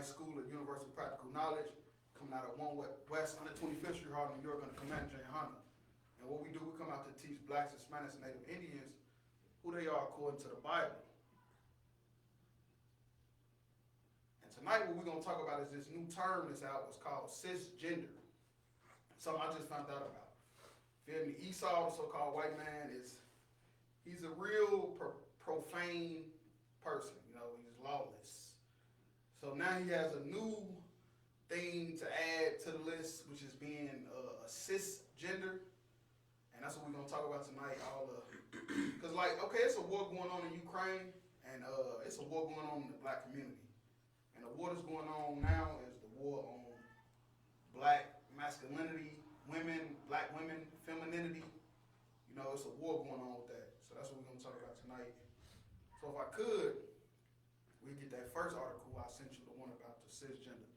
Israelite School of Universal Practical Knowledge, coming out of 1 West 125th Street, Harlem, New York, under command of GEN.YAHANNA. And what we do, we come out to teach blacks, Hispanics, and Native Indians who they are according to the Bible. And tonight what we're going to talk about is this new term that's out. It's called cisgender. Something I just found out about. Feel me? Esau, the so-called white man, he's a real profane person. You know, he's lawless. So now he has a new thing to add to the list, which is being a cisgender. And that's what we're going to talk about tonight. Because, like, okay, it's a war going on in Ukraine, and it's a war going on in the black community. And the war that's going on now is the war on black masculinity, women, black women, femininity. You know, it's a war going on with that. So that's what we're going to talk about tonight. So if I could, we get that first article I sent you, the one about the cisgender.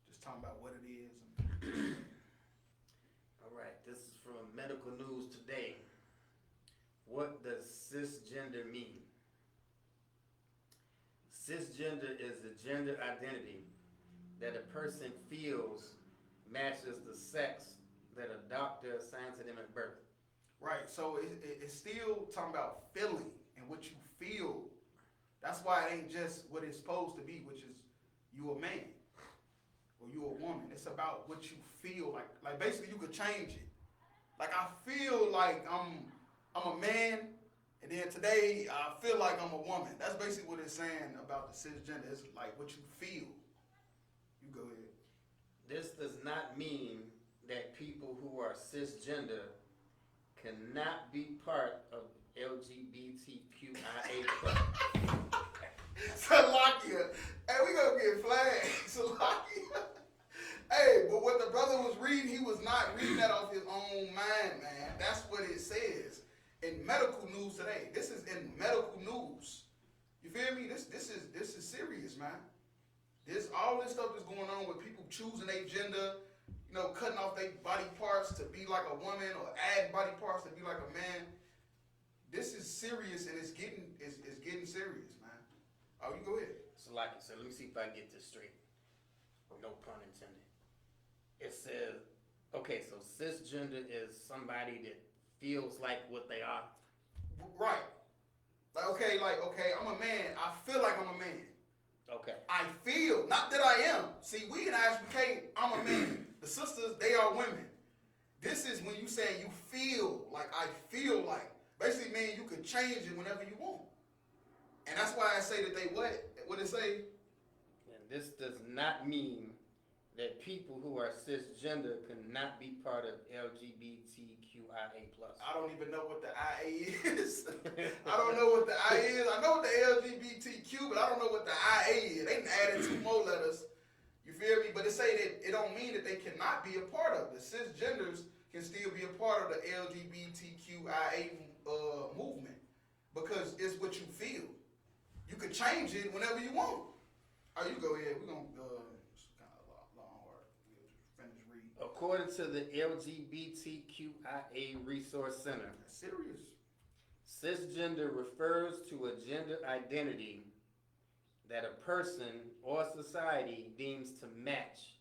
Just talking about what it is. All right, this is from Medical News Today. What does cisgender mean? Cisgender is the gender identity that a person feels matches the sex that a doctor assigned to them at birth. Right, so it's still talking about feeling and what you feel. That's why it ain't just what it's supposed to be, which is you a man or you a woman. It's about what you feel like. Like basically you could change it. Like I feel like I'm a man, and then today I feel like I'm a woman. That's basically what it's saying about the cisgender. It's like what you feel. You go ahead. This does not mean that people who are cisgender cannot be part of LGBTQIA+. Salakia. Hey, we gonna get flagged. Salakia. Hey, but what the brother was reading, he was not reading that off his own mind, man. That's what it says in medical news today. This is in medical news. You feel me? This is serious, man. All this stuff that's going on with people choosing their gender, you know, cutting off their body parts to be like a woman or add body parts to be like a man. This is serious, and it's getting serious, man. Oh, you go ahead. So let me see if I get this straight. No pun intended. It says, okay, so cisgender is somebody that feels like what they are. Right. Like, okay, I'm a man. I feel like I'm a man. Okay. I feel, not that I am. See, we in I.S.U.P.K, I'm a man. The sisters, they are women. This is when you say you feel like, I feel like. Basically mean you can change it whenever you want. And that's why I say that they what? What it say? And this does not mean that people who are cisgender cannot be part of LGBTQIA+. I don't even know what the IA is. I don't know what the IA is. I know what the LGBTQ, but I don't know what the IA is. They added 2 more letters. You feel me? But it say that it don't mean that they cannot be a part of it. Cisgenders can still be a part of the LGBTQIA movement because it's what you feel. You can change it whenever you want. Oh, you go ahead. We're going to, it's kind of long, hard. We'll just finish reading. According to the LGBTQIA Resource Center, That's serious. cisgender refers to a gender identity that a person or society deems to match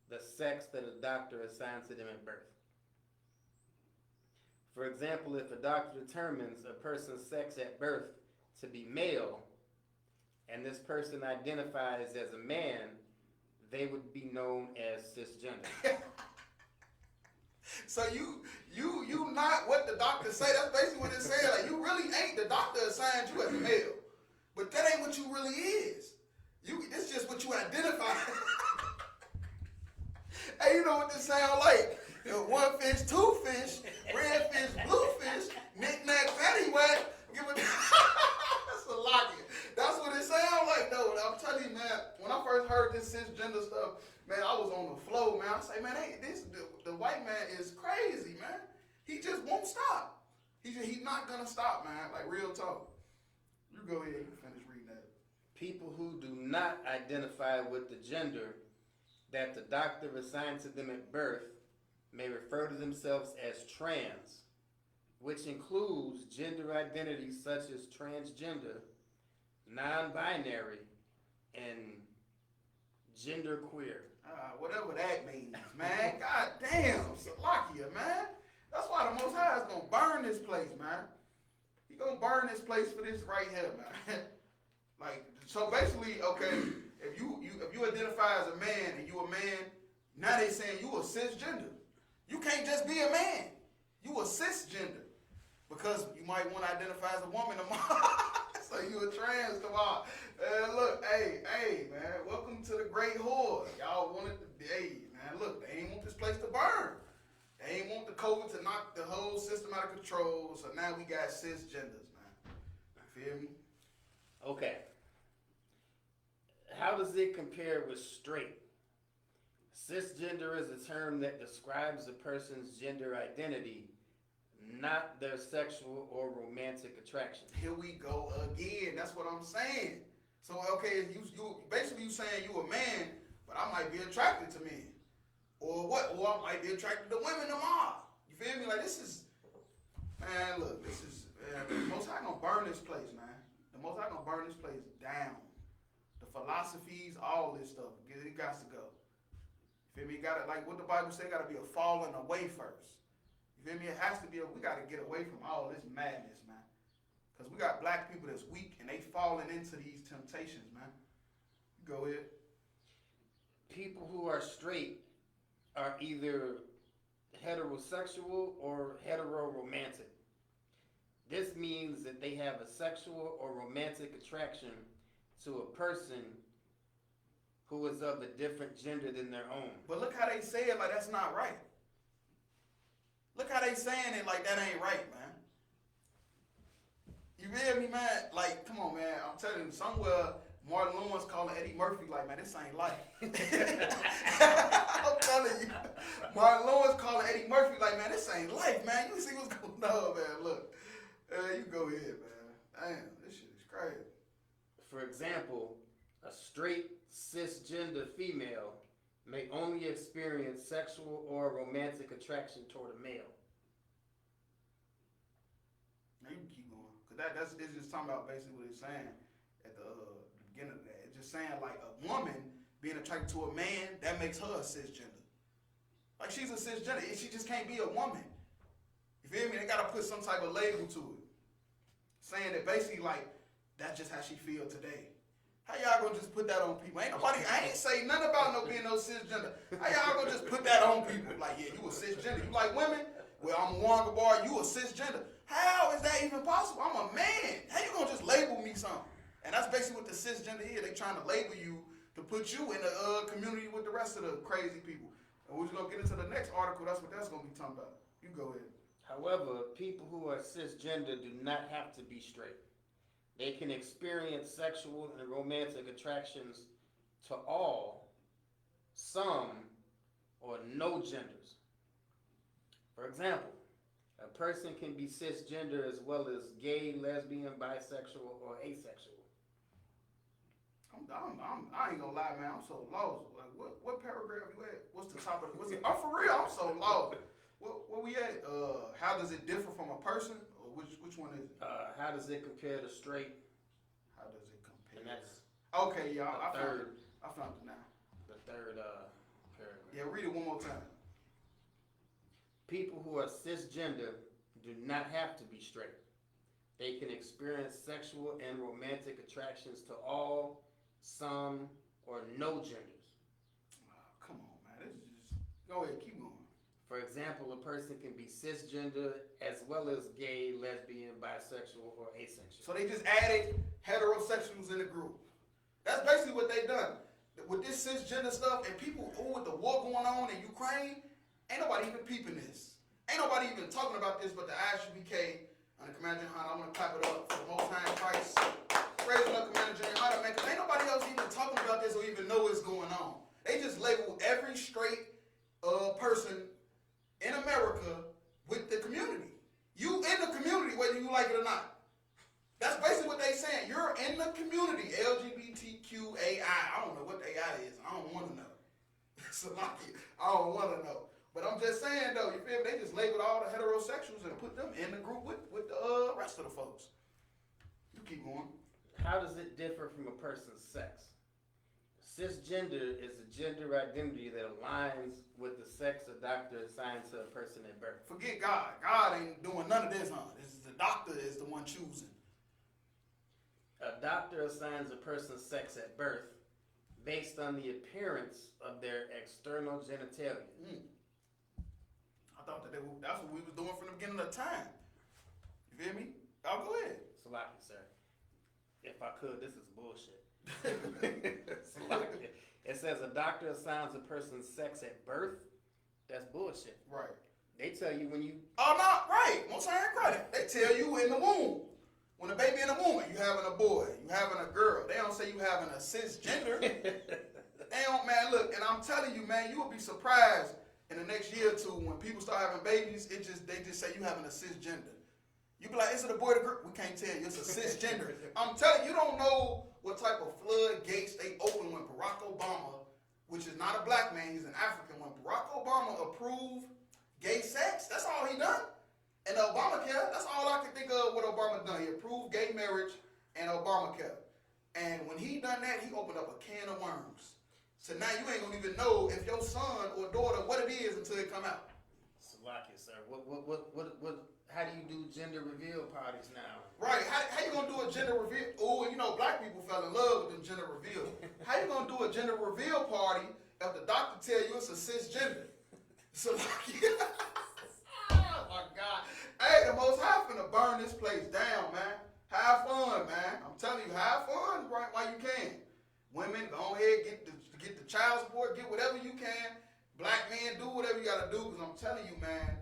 the sex that a doctor assigns to them at birth. For example, if a doctor determines a person's sex at birth to be male, and this person identifies as a man, they would be known as cisgender. So you not what the doctor say. That's basically what it's saying. Like you really ain't. The doctor assigned you as a male, but that ain't what you really is. It's just what you identify. Hey, you know what this sound like? You know, 1 fish, 2 fish, red fish, blue fish, knick-knack, paddywhack. Give it. That's a lock. That's what it sounds like, though. I'm telling you, man. When I first heard this cisgender stuff, man, I was on the floor, man. I say, man, the white man is crazy, man. He just won't stop. He's not gonna stop, man. Like real talk. You go ahead and finish reading that. People who do not identify with the gender that the doctor assigned to them at birth may refer to themselves as trans, which includes gender identities such as transgender, non-binary, and genderqueer. Whatever that means, man. God damn, Salakia, man. That's why the Most High is gonna burn this place, man. He gonna burn this place for this right here, man. Like, so basically, okay, if you identify as a man and you a man, now they saying you a cisgender. You can't just be a man. You a cisgender. Because you might want to identify as a woman tomorrow. So you a trans tomorrow. Look, hey, man, welcome to the great horde. Y'all wanted to, hey, man, look, they ain't want this place to burn. They ain't want the COVID to knock the whole system out of control. So now we got cisgenders, man. You feel me? Okay. How does it compare with straight? Cisgender is a term that describes a person's gender identity, not their sexual or romantic attraction. Here we go again. That's what I'm saying. So okay, you basically you saying you a man, but I might be attracted to men, or what? Or I might be attracted to women tomorrow. You feel me? Like this is, man. Look, this is the Most High gonna burn this place, man. The Most High gonna burn this place down. The philosophies, all this stuff, it got to go. You feel me? You gotta, like what the Bible say, gotta be a falling away first. You feel me? It has to be, we got to get away from all this madness, man. Because we got black people that's weak and they falling into these temptations, man. Go ahead. People who are straight are either heterosexual or heteroromantic. This means that they have a sexual or romantic attraction to a person who is of a different gender than their own. But look how they say it like that's not right. Look how they saying it like that ain't right, man. You feel me, man? Like, come on, man. I'm telling you, somewhere Martin Lawrence calling Eddie Murphy like, man, this ain't life. I'm telling you. Martin Lawrence calling Eddie Murphy like, man, this ain't life, man. You see what's going on, man. Look. You go ahead, man. Damn, this shit is crazy. For example, a straight cisgender female may only experience sexual or romantic attraction toward a male. Now you can keep going, cause it's just talking about basically what it's saying at the beginning of that. It's just saying like a woman being attracted to a man, that makes her a cisgender. Like she's a cisgender, she just can't be a woman. You feel me? They gotta put some type of label to it, saying that basically like that's just how she feel today. How y'all gonna just put that on people? Ain't nobody, I ain't say nothing about no being no cisgender. How y'all gonna just put that on people? Like, yeah, you a cisgender. You like women? Well, I'm a Wanga bar, you a cisgender. How is that even possible? I'm a man. How you gonna just label me something? And that's basically what the cisgender is. They trying to label you to put you in the community with the rest of the crazy people. And we're just gonna get into the next article. That's what that's gonna be talking about. You go ahead. However, people who are cisgender do not have to be straight. They can experience sexual and romantic attractions to all, some, or no genders. For example, a person can be cisgender as well as gay, lesbian, bisexual, or asexual. I ain't gonna lie, man. I'm so lost. Like, what paragraph you at? What's the top of it? I'm for real. I'm so lost. Where we at? How does it differ from a person? Or which one is it? How does it compare to straight? How does it compare? And that's okay, y'all. I found it now. The third paragraph. Yeah, read it one more time. People who are cisgender do not have to be straight. They can experience sexual and romantic attractions to all, some, or no genders. Oh, come on, man. This is just... Go ahead, keep going. For example, a person can be cisgender as well as gay, lesbian, bisexual, or asexual. So they just added heterosexuals in the group. That's basically what they done. With this cisgender stuff and people, with the war going on in Ukraine, ain't nobody even peeping this. Ain't nobody even talking about this but the I.S.U.P.K. and the Commander Johanna. I want to clap it up for the Most High in Christ. Praising up Commander Johanna, man, because ain't nobody else even talking about this or even know what's going on. They just label every straight person in America with the community. You in the community whether you like it or not. That's basically what they saying. You're in the community. LGBTQAI. I don't know what the AI is. I don't want to know. I don't want to know. But I'm just saying though, you feel me? They just labeled all the heterosexuals and put them in the group with the rest of the folks. You keep going. How does it differ from a person's sex? Cisgender is a gender identity that aligns with the sex a doctor assigns to a person at birth. Forget God. God ain't doing none of this, huh? This is the doctor is the one choosing. A doctor assigns a person's sex at birth based on the appearance of their external genitalia. I thought that's what we was doing from the beginning of time. You feel me? I'll go ahead. Salaki, sir. If I could, this is bullshit. Salaki. It says a doctor assigns a person's sex at birth. That's bullshit. Right. They tell you when you... Oh, no, right. Most hand credit. They tell you in the womb. When the baby in the womb, you having a boy, you having a girl. They don't say you having a cisgender. They don't, man, look, and I'm telling you, man, you will be surprised in the next year or two when people start having babies, they just say you having a cisgender. You be like, is it a boy or a girl? We can't tell you, it's a cisgender. I'm telling you, you don't know what type of floodgates they opened when Barack Obama, which is not a black man, he's an African, when Barack Obama approved gay sex, that's all he done. And Obamacare, that's all I can think of what Obama done. He approved gay marriage and Obamacare. And when he done that, he opened up a can of worms. So now you ain't gonna even know if your son or daughter, what it is until it come out. Salaki, sir. How do you do gender reveal parties now? Right, how you gonna do a gender reveal? Oh, you know, black people fell in love with them gender reveal. How you gonna do a gender reveal party if the doctor tell you it's a cisgender? So oh my God. Hey, the Most High finna burn this place down, man. Have fun, man. I'm telling you, have fun right while you can. Women, go ahead, get the child support, get whatever you can. Black men, do whatever you gotta do, because I'm telling you, man,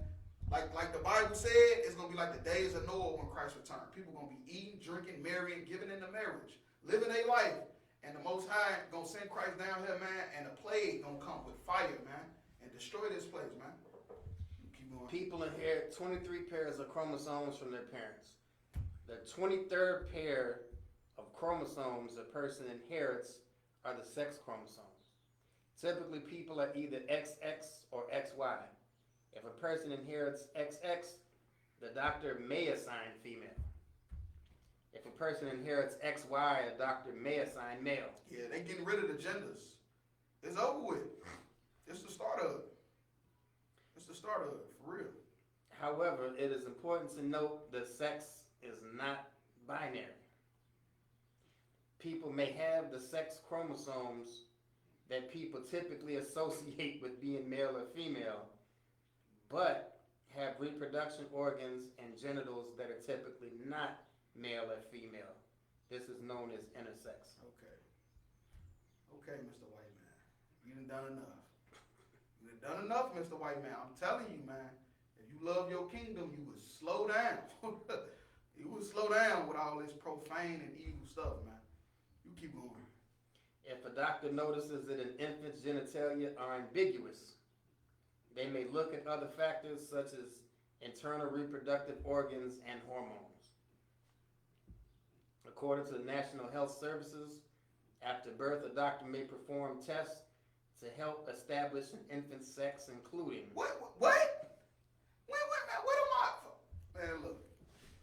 like the Bible said, it's gonna be like the days of Noah when Christ returned. People gonna be eating, drinking, marrying, giving into marriage, living their life. And the Most High gonna send Christ down here, man, and the plague gonna come with fire, man, and destroy this place, man. Keep going. People inherit 23 pairs of chromosomes from their parents. The 23rd pair of chromosomes a person inherits are the sex chromosomes. Typically, people are either XX or XY. If a person inherits XX, the doctor may assign female. If a person inherits XY, a doctor may assign male. Yeah, they getting rid of the genders. It's over with. It's the start of it. It's the start of it, for real. However, it is important to note that sex is not binary. People may have the sex chromosomes that people typically associate with being male or female, but have reproduction organs and genitals that are typically not male or female. This is known as intersex. Okay, Mr. White Man. You done enough. You done enough, Mr. White Man. I'm telling you, man, if you love your kingdom, you would slow down. You would slow down with all this profane and evil stuff, man. You keep going. If a doctor notices that an infant's genitalia are ambiguous, they may look at other factors such as internal reproductive organs and hormones. According to the National Health Services, after birth, a doctor may perform tests to help establish an infant's sex, including... What? Wait, man, what am I... Man, look.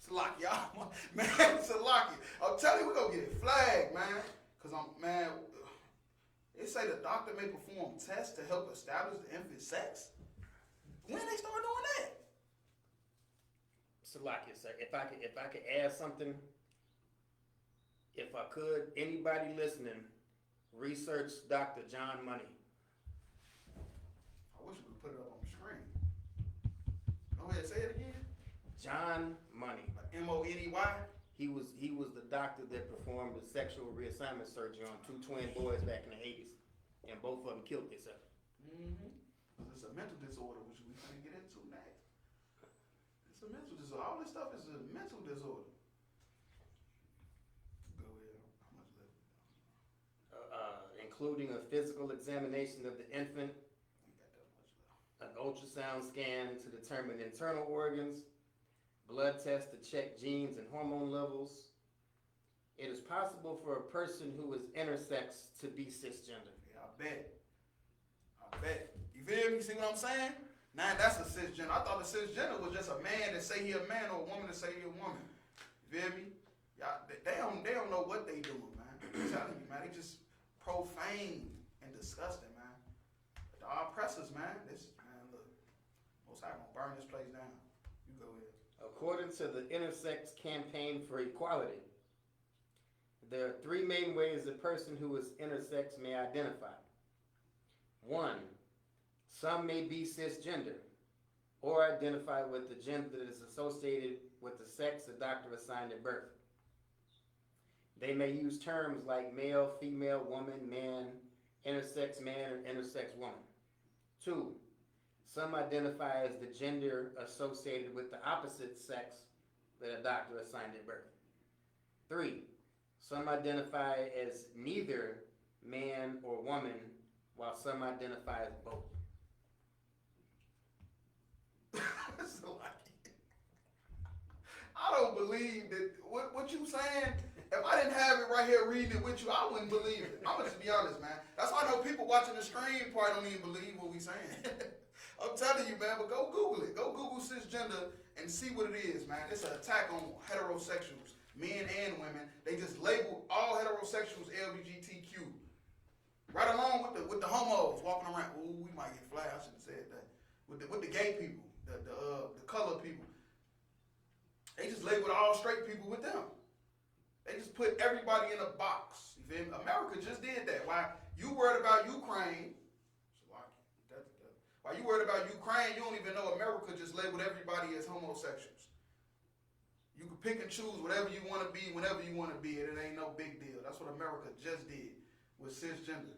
Salaki, y'all. Man, Salaki. I'm telling you, we're going to get it flagged, man. Because they say the doctor may perform tests to help establish the infant's sex. When they start doing that? Salaki, sir, if I could add something, if I could, anybody listening, research Dr. John Money. I wish we could put it up on the screen. Go ahead, say it again. John Money. Like M-O-N-E-Y? He was the doctor that performed the sexual reassignment surgery on 2 twin boys back in the 80s, and both of them killed themselves. Mm-hmm. It's a mental disorder, which we can't get into next. It's a mental disorder. All this stuff is a mental disorder. Go ahead. How much left? Including a physical examination of the infant, Ain't got that much left. an ultrasound scan to determine internal organs, blood tests to check genes and hormone levels. It is possible for a person who is intersex to be cisgender. Yeah, I bet. You feel me? See what I'm saying? Now that's a cisgender. I thought a cisgender was just a man that say he a man or a woman that say he a woman. You feel me? Y'all, they don't know what they doing, man. I'm telling you, man. They just profane and disgusting, man. Our oppressors, man. Look, Most High gonna burn this place down. You go ahead. According to the Intersex Campaign for Equality, there are three main ways a person who is intersex may identify. 1, some may be cisgender or identify with the gender that is associated with the sex the doctor assigned at birth. They may use terms like male, female, woman, man, intersex man, or intersex woman. 2, some identify as the gender associated with the opposite sex that a doctor assigned at birth. 3, some identify as neither man or woman, while some identify as both. I don't believe that what you saying. If I didn't have it right here reading it with you, I wouldn't believe it. I'm gonna just be honest, man. That's why I know people watching the stream probably don't even believe what we saying. I'm telling you, man. But go Google it. Go Google cisgender and see what it is, man. It's an attack on heterosexuals, men and women. They just label all heterosexuals LGBTQ. Right along with the homos walking around. Ooh, we might get flagged. I shouldn't have said that. With the gay people, the colored people. They just labeled all straight people with them. They just put everybody in a box. You feel me? America just did that. Why you worried about Ukraine? Why you worried about Ukraine? You don't even know America just labeled everybody as homosexuals. You can pick and choose whatever you want to be, whenever you want to be, and it ain't no big deal. That's what America just did with cisgender.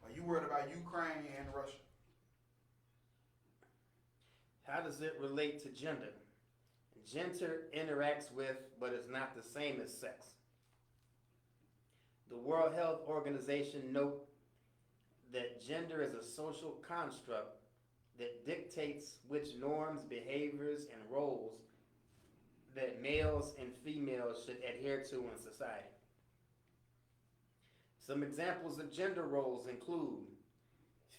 Why you worried about Ukraine and Russia? How does it relate to gender? Gender interacts with, but is not the same as sex. The World Health Organization note that gender is a social construct that dictates which norms, behaviors, and roles that males and females should adhere to in society. Some examples of gender roles include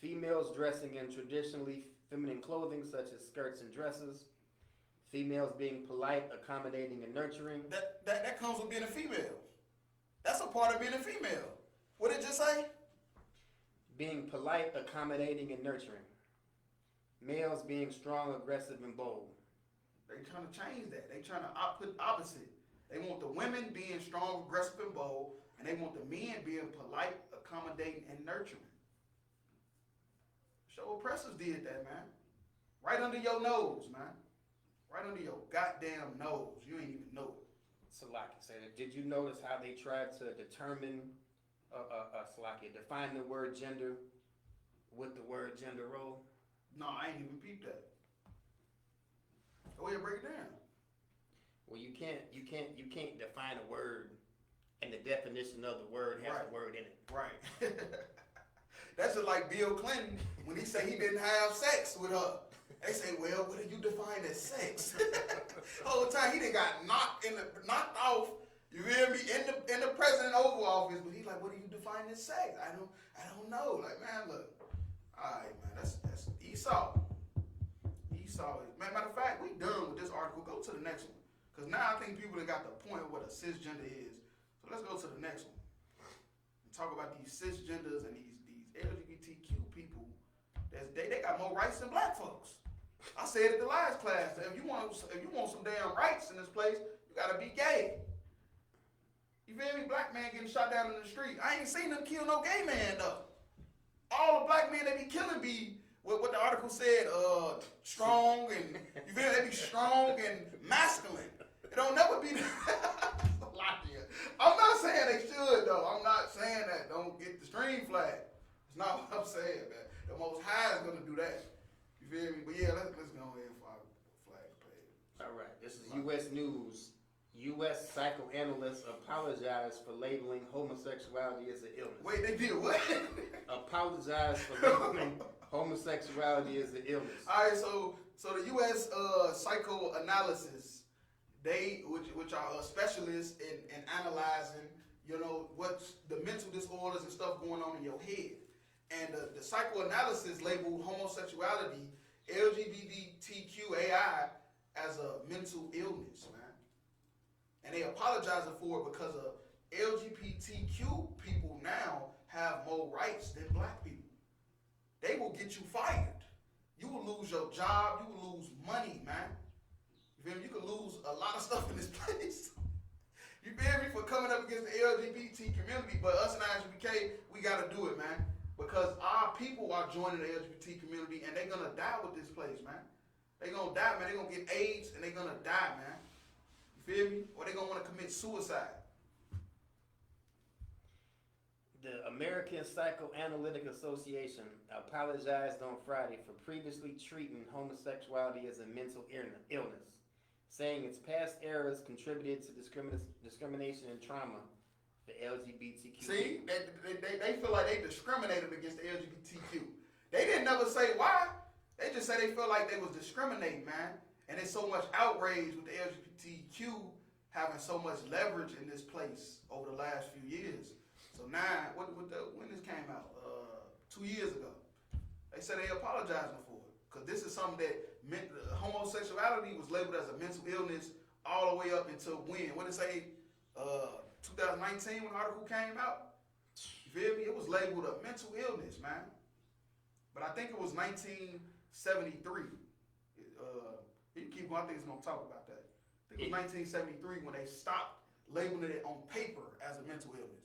females dressing in traditionally feminine clothing such as skirts and dresses, females being polite, accommodating, and nurturing. That comes with being a female. That's a part of being a female. What did it just say? Being polite, accommodating, and nurturing. Males being strong, aggressive, and bold. They trying to change that. They trying to put opposite. They want the women being strong, aggressive, and bold, and they want the men being polite, accommodating, and nurturing. So oppressors did that, man. Right under your nose, man. Right under your goddamn nose. You ain't even know it. Salaki said it. Did you notice how they tried to determine, define the word gender with the word gender role? No, I ain't even peeped that. Go ahead, break it down. Well, you can't define a word, and the definition of the word has a word in it. Right. That's just like Bill Clinton when he said he didn't have sex with her. They say, well, what do you define as sex? The whole time he done got knocked off. You hear me? In the president Oval Office, but he's like, what do you define as sex? I don't know. Like, man, look. All right, man. That's Esau. Matter of fact, we done with this article. Go to the next one, because now I think people have got the point of what a cisgender is. So let's go to the next one and talk about these cisgenders and these LGBTQ people. They got more rights than black folks. I said it the last class. If you want some damn rights in this place, you gotta be gay. You feel me? Black man getting shot down in the street. I ain't seen them kill no gay man though. All the black men they be killing be what the article said, strong and you feel me? They be strong and masculine. It don't never be. I'm not saying they should though. I'm not saying that. Don't get the stream flag. It's not what I'm saying, man. The Most High is gonna do that. You feel me? But yeah, let's go ahead and flag the page. All right. This is U.S. News. U.S. psychoanalysts apologize for labeling homosexuality as an illness. Wait, they did what? Apologize for labeling homosexuality as an illness. All right, so the U.S. psychoanalysis, which are specialists in analyzing, what's the mental disorders and stuff going on in your head. And the psychoanalysis labeled homosexuality, LGBTQAI, as a mental illness, man. And they apologizing for it because of LGBTQ people now have more rights than black people. They will get you fired. You will lose your job. You will lose money, man. You feel me? You could lose a lot of stuff in this place. You feel me? For coming up against the LGBT community, but us in I.S.U.P.K, we gotta do it, man. Because our people are joining the LGBT community and they're gonna die with this place, man. They gonna die, man. They gonna get AIDS and they gonna die, man. You feel me? Or they gonna wanna commit suicide. The American Psychoanalytic Association apologized on Friday for previously treating homosexuality as a mental illness, saying its past errors contributed to discrimination and trauma for LGBTQ. See, they feel like they discriminated against the LGBTQ. They didn't never say why. They just say they feel like they was discriminating, man. And there's so much outrage with the LGBTQ having so much leverage in this place over the last few years. So now, when this came out? 2 years ago. They said they apologizing for it. Because this is something that homosexuality was labeled as a mental illness all the way up until when? What did it say? 2019 when the article came out? You feel me? It was labeled a mental illness, man. But I think it was 1973. You keep going, I think it's going to talk about that. I think it was 1973 when they stopped labeling it on paper as a mental illness.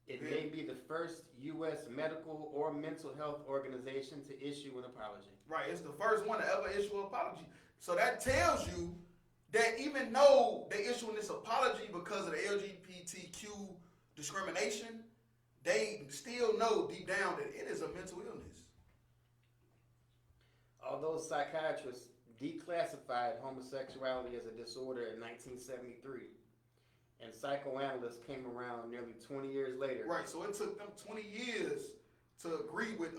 It may be the first U.S. medical or mental health organization to issue an apology. Right, it's the first one to ever issue an apology. So that tells you that even though they issuing this apology because of the LGBTQ discrimination, they still know deep down that it is a mental illness. Although psychiatrists declassified homosexuality as a disorder in 1973, and psychoanalysts came around nearly 20 years later. Right, so it took them 20 years to agree with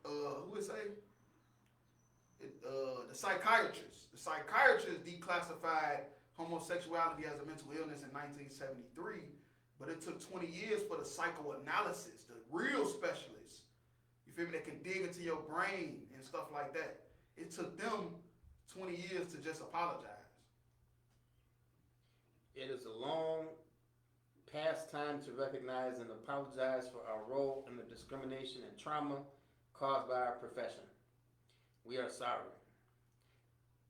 who would say? The psychiatrists. The psychiatrists declassified homosexuality as a mental illness in 1973, but it took 20 years for the psychoanalysis, the real specialists, you feel me, that can dig into your brain and stuff like that. It took them 20 years to just apologize. It is a long past time to recognize and apologize for our role in the discrimination and trauma caused by our profession. We are sorry,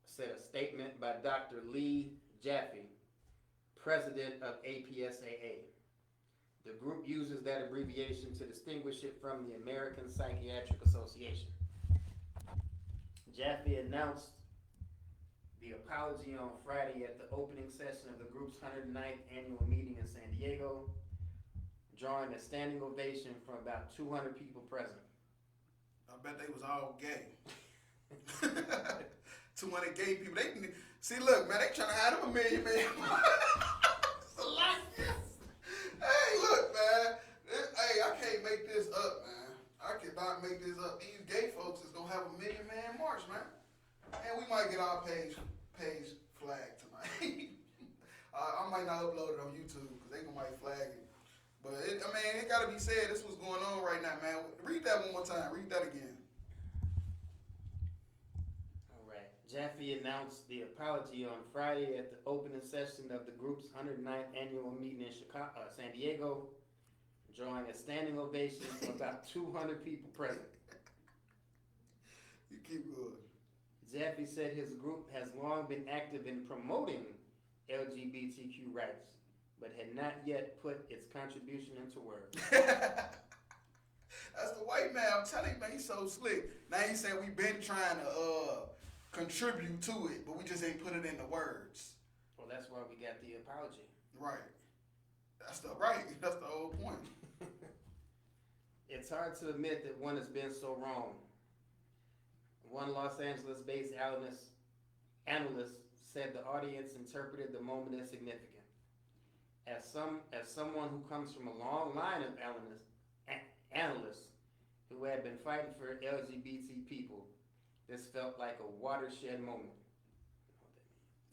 said a statement by Dr. Lee Jaffe, president of APSAA. The group uses that abbreviation to distinguish it from the American Psychiatric Association. Jaffe announced the apology on Friday at the opening session of the group's 109th annual meeting in San Diego, drawing a standing ovation from about 200 people present. I bet they was all gay. 200 gay people. They can see. Look, man, they trying to hide them $1 million, man. It's a lot. Hey, look, man. Hey, I can't make this up, man. I cannot make this up. These gay folks is gonna have a $1 million man march, man. And we might get our page flagged tonight. I might not upload it on YouTube because they might flag it. But it got to be said. This was going on right now, man. Read that one more time. Read that again. All right. Jaffe announced the apology on Friday at the opening session of the group's 109th annual meeting in San Diego, drawing a standing ovation from about 200 people present. You keep going. Jaffe said his group has long been active in promoting LGBTQ rights, but had not yet put its contribution into words. That's the white man. I'm telling you, man, he's so slick. Now he said we've been trying to contribute to it, but we just ain't put it into words. Well, that's why we got the apology. Right. That's the whole point. It's hard to admit that one has been so wrong. One Los Angeles-based analyst said the audience interpreted the moment as significant. As someone who comes from a long line of analysts who had been fighting for LGBT people, this felt like a watershed moment.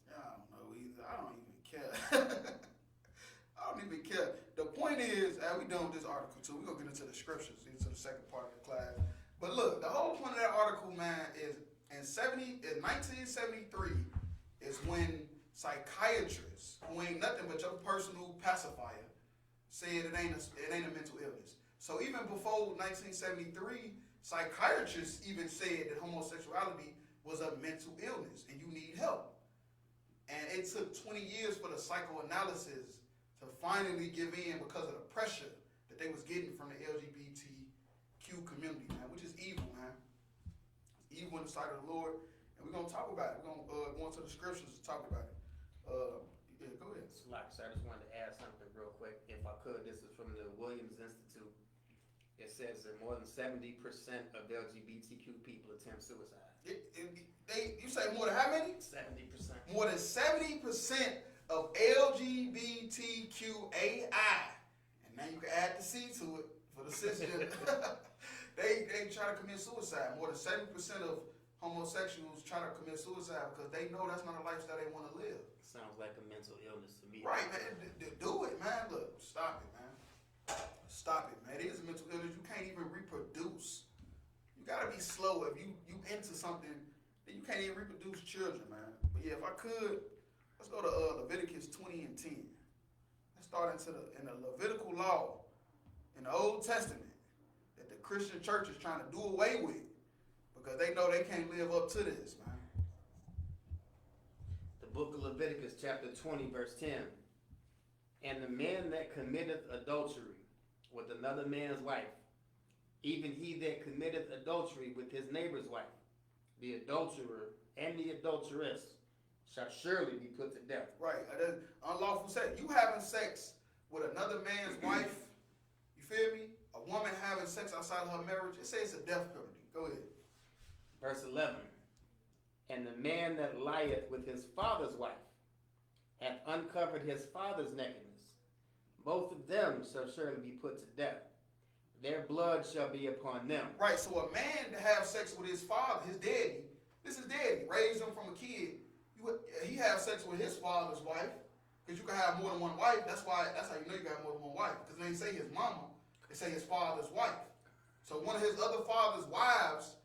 I don't know either. I don't even care. I don't even care. The point is, we done with this article too. We're going to get into the scriptures, into the second part of the class. But look, the whole point of that article, man, is in 1973 is when psychiatrists, who ain't nothing but your personal pacifier, said it ain't a mental illness. So even before 1973, psychiatrists even said that homosexuality was a mental illness and you need help. And it took 20 years for the psychoanalysis to finally give in because of the pressure that they was getting from the LGBTQ community, man, which is evil, man. It's evil in the sight of the Lord, and we're going to talk about it. We're going to go into the scriptures to talk about it. Yeah, go ahead. Like, so I just wanted to add something real quick, if I could. This is from the Williams Institute. It says that more than 70% of LGBTQ people attempt suicide. You say more than how many? 70%. More than 70% of LGBTQAI, and now you can add the C to it for the cisgender. they try to commit suicide. More than 70% of homosexuals try to commit suicide because they know that's not a lifestyle they want to live. Sounds like a mental illness to me. Right, man. Do it, man. Look, stop it, man. Stop it, man. It is a mental illness. You can't even reproduce. You gotta be slow. If you into something, then you can't even reproduce children, man. But yeah, if I could, let's go to Leviticus 20 and 10. Let's start in the Levitical law in the Old Testament that the Christian church is trying to do away with because they know they can't live up to this, man. The book of Leviticus, chapter 20, verse 10. And the man that committeth adultery with another man's wife, even he that committeth adultery with his neighbor's wife, the adulterer and the adulteress shall surely be put to death. Right, unlawful sex. You having sex with another man's wife, you feel me? A woman having sex outside of her marriage, it says it's a death penalty. Go ahead. Verse 11. And the man that lieth with his father's wife hath uncovered his father's nakedness. Both of them shall surely be put to death. Their blood shall be upon them. Right, so a man to have sex with his father, his daddy, this is daddy, raised him from a kid. He have sex with his father's wife, because you can have more than one wife. That's how you know you got more than one wife. Because they say his mama, they say his father's wife. So one of his other father's wives,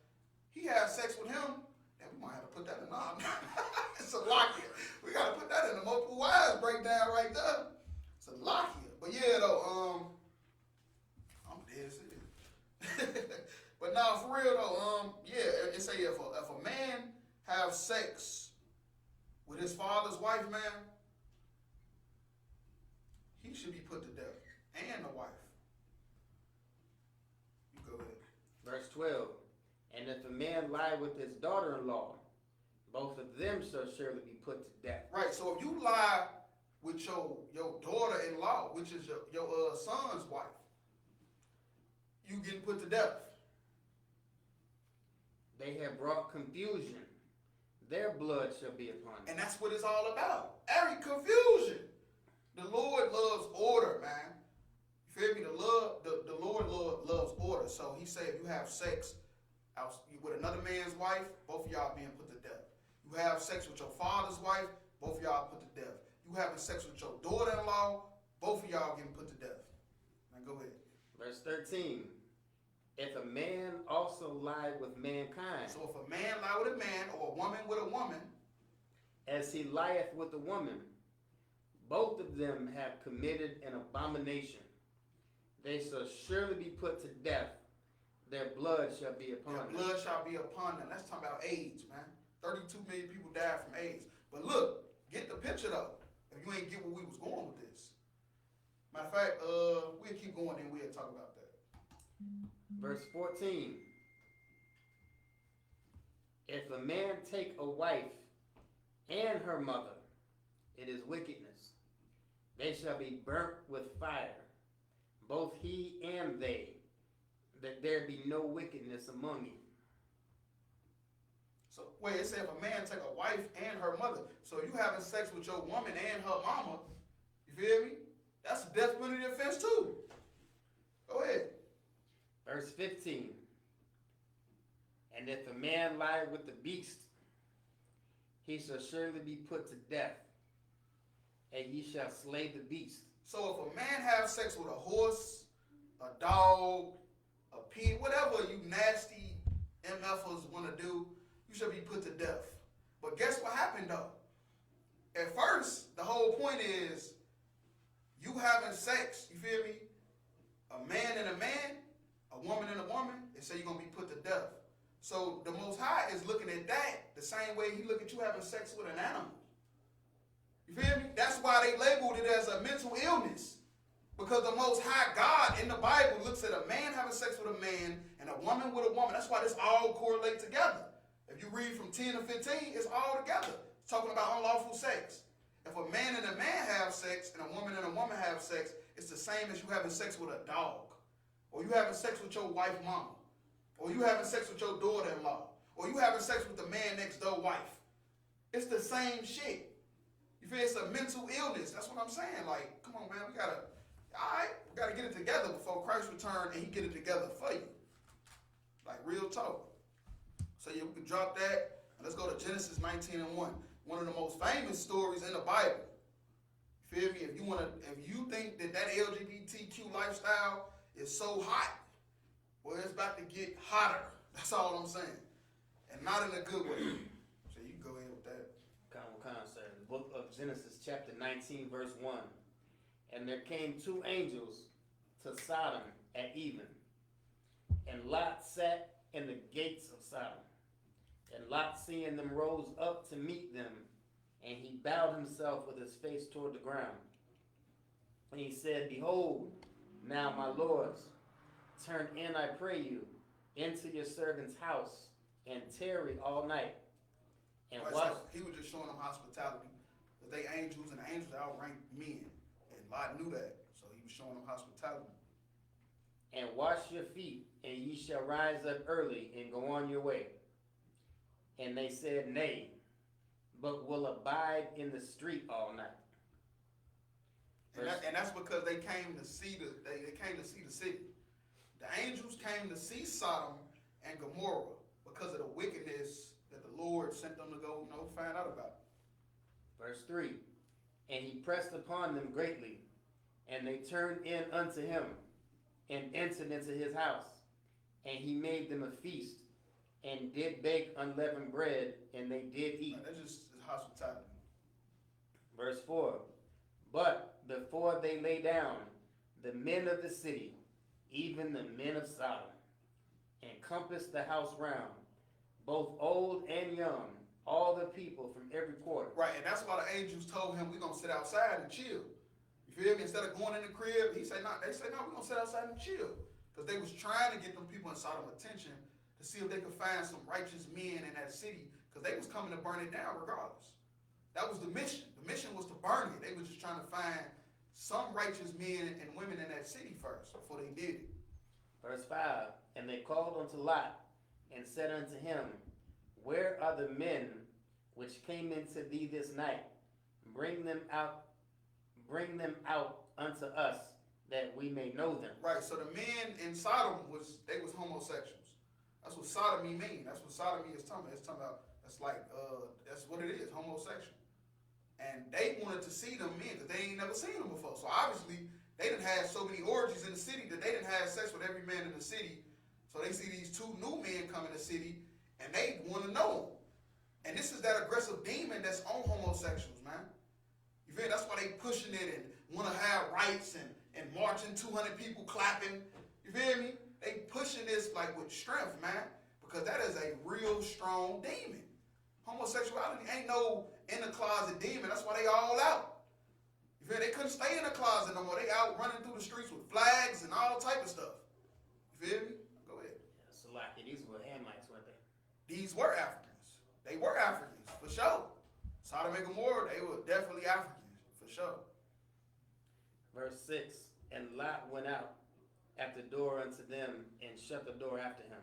he has sex with him. And we might have to put that in it's a lock-in. We got to put that in the multiple wives breakdown right there. It's a lock-in. But yeah, though, I'm dead serious. But now, for real though, yeah, it say if a man have sex with his father's wife, man, he should be put to death, and the wife. You go ahead. Verse 12. And if a man lie with his daughter-in-law, both of them shall surely be put to death. Right. So if you lie with your daughter-in-law, which is your son's wife, you getting put to death. They have brought confusion. Their blood shall be upon them. And that's what it's all about. Every confusion. The Lord loves order, man. You feel me? The Lord loves order. So he said if you have sex with another man's wife, both of y'all being put to death. You have sex with your father's wife, both of y'all put to death. You having sex with your daughter-in-law, both of y'all getting put to death. Now go ahead. Verse 13. If a man also lie with mankind. So if a man lie with a man or a woman with a woman, as he lieth with a woman, both of them have committed an abomination. They shall surely be put to death. Their blood shall be upon them. Their blood shall be upon them. Let's talk about AIDS, man. 32 million people died from AIDS. But look, get the picture though. If you ain't get where we was going with this. Matter of fact, we'll keep going and we'll talk about that. Verse 14. If a man take a wife and her mother, it is wickedness. They shall be burnt with fire, both he and they, that there be no wickedness among you. So, wait, it said if a man take a wife and her mother. So you having sex with your woman and her mama, you feel me? That's a death penalty offense too. Go ahead. Verse 15. And if a man lie with the beast, he shall surely be put to death, and ye shall slay the beast. So if a man have sex with a horse, a dog, a pig, whatever you nasty MFers want to do, you should be put to death. But guess what happened though? At first, the whole point is You having sex, you feel me? A man and a man, a woman and a woman, they say you're going to be put to death. So the Most High is looking at that the same way he look at you having sex with an animal. You feel me? That's why they labeled it as a mental illness. Because the Most High God in the Bible looks at a man having sex with a man and a woman with a woman. That's why this all correlate together. If you read from 10 to 15, it's all together. It's talking about unlawful sex. If a man and a man have sex and a woman have sex, it's the same as you having sex with a dog. Or you having sex with your wife mama. Or you having sex with your daughter-in-law. Or you having sex with the man next door wife. It's the same shit. You feel? It's a mental illness. That's what I'm saying. Like, come on, man, we gotta get it together before Christ return and he get it together for you. Like, real talk. So yeah, we can drop that. And let's go to Genesis 19:1. One of the most famous stories in the Bible. You feel me? If you think that LGBTQ lifestyle is so hot, well, it's about to get hotter. That's all I'm saying. And not in a good way. So you can go ahead with that. Come, sir. The book of Genesis chapter 19 verse 1. And there came two angels to Sodom at even. And Lot sat in the gates of Sodom. And Lot, seeing them, rose up to meet them. And he bowed himself with his face toward the ground. And he said, Behold, now my lords, turn in, I pray you, into your servant's house, and tarry all night. And Right, watch. so he was just showing them hospitality. Because they angels, and the angels outrank men. And Lot knew that. So he was showing them hospitality. And wash your feet, and ye shall rise up early and go on your way. And they said, Nay, but will abide in the street all night. And that's because they came to see they came to see the city. The angels came to see Sodom and Gomorrah because of the wickedness that the Lord sent them to go, find out about. Verse 3, and he pressed upon them greatly, and they turned in unto him, and entered into his house. And he made them a feast, and did bake unleavened bread, and they did eat. That's just hospitality. Verse 4, but before they lay down, the men of the city, even the men of Sodom, encompassed the house round, both old and young, all the people from every quarter. Right, and that's why the angels told him, we're going to sit outside and chill. You feel me? Instead of going in the crib, they say, no, we're going to sit outside and chill. Because they was trying to get them people in Sodom attention to see if they could find some righteous men in that city, because they was coming to burn it down regardless. That was the mission. The mission was to burn it. They were just trying to find some righteous men and women in that city first before they did it. Verse 5, and they called unto Lot, and said unto him, Where are the men which came into thee this night? Bring them out unto us, that we may know them. Right, so the men in Sodom was homosexuals. That's what sodomy means. That's what sodomy is talking about. It's talking about, that's what it is, homosexual. And they wanted to see them men because they ain't never seen them before. So obviously, they done had so many orgies in the city that they done had sex with every man in the city. So they see these two new men come in the city, and they want to know them. And this is that aggressive demon that's on homosexuals, man. You feel? That's why they pushing it and want to have rights and marching 200 people clapping. You feel me? They pushing this like with strength, man, because that is a real strong demon. Homosexuality ain't no in the closet demon. That's why they all out. You feel? They couldn't stay in the closet no more. They out running through the streets with flags and all type of stuff. You feel me? Go ahead. Yeah, so like these were Hamites, weren't they? These were Africans. They were Africans, for sure. Sodom and Gomorrah, they were definitely Africans, for sure. Verse 6, and Lot went out at the door unto them, and shut the door after him,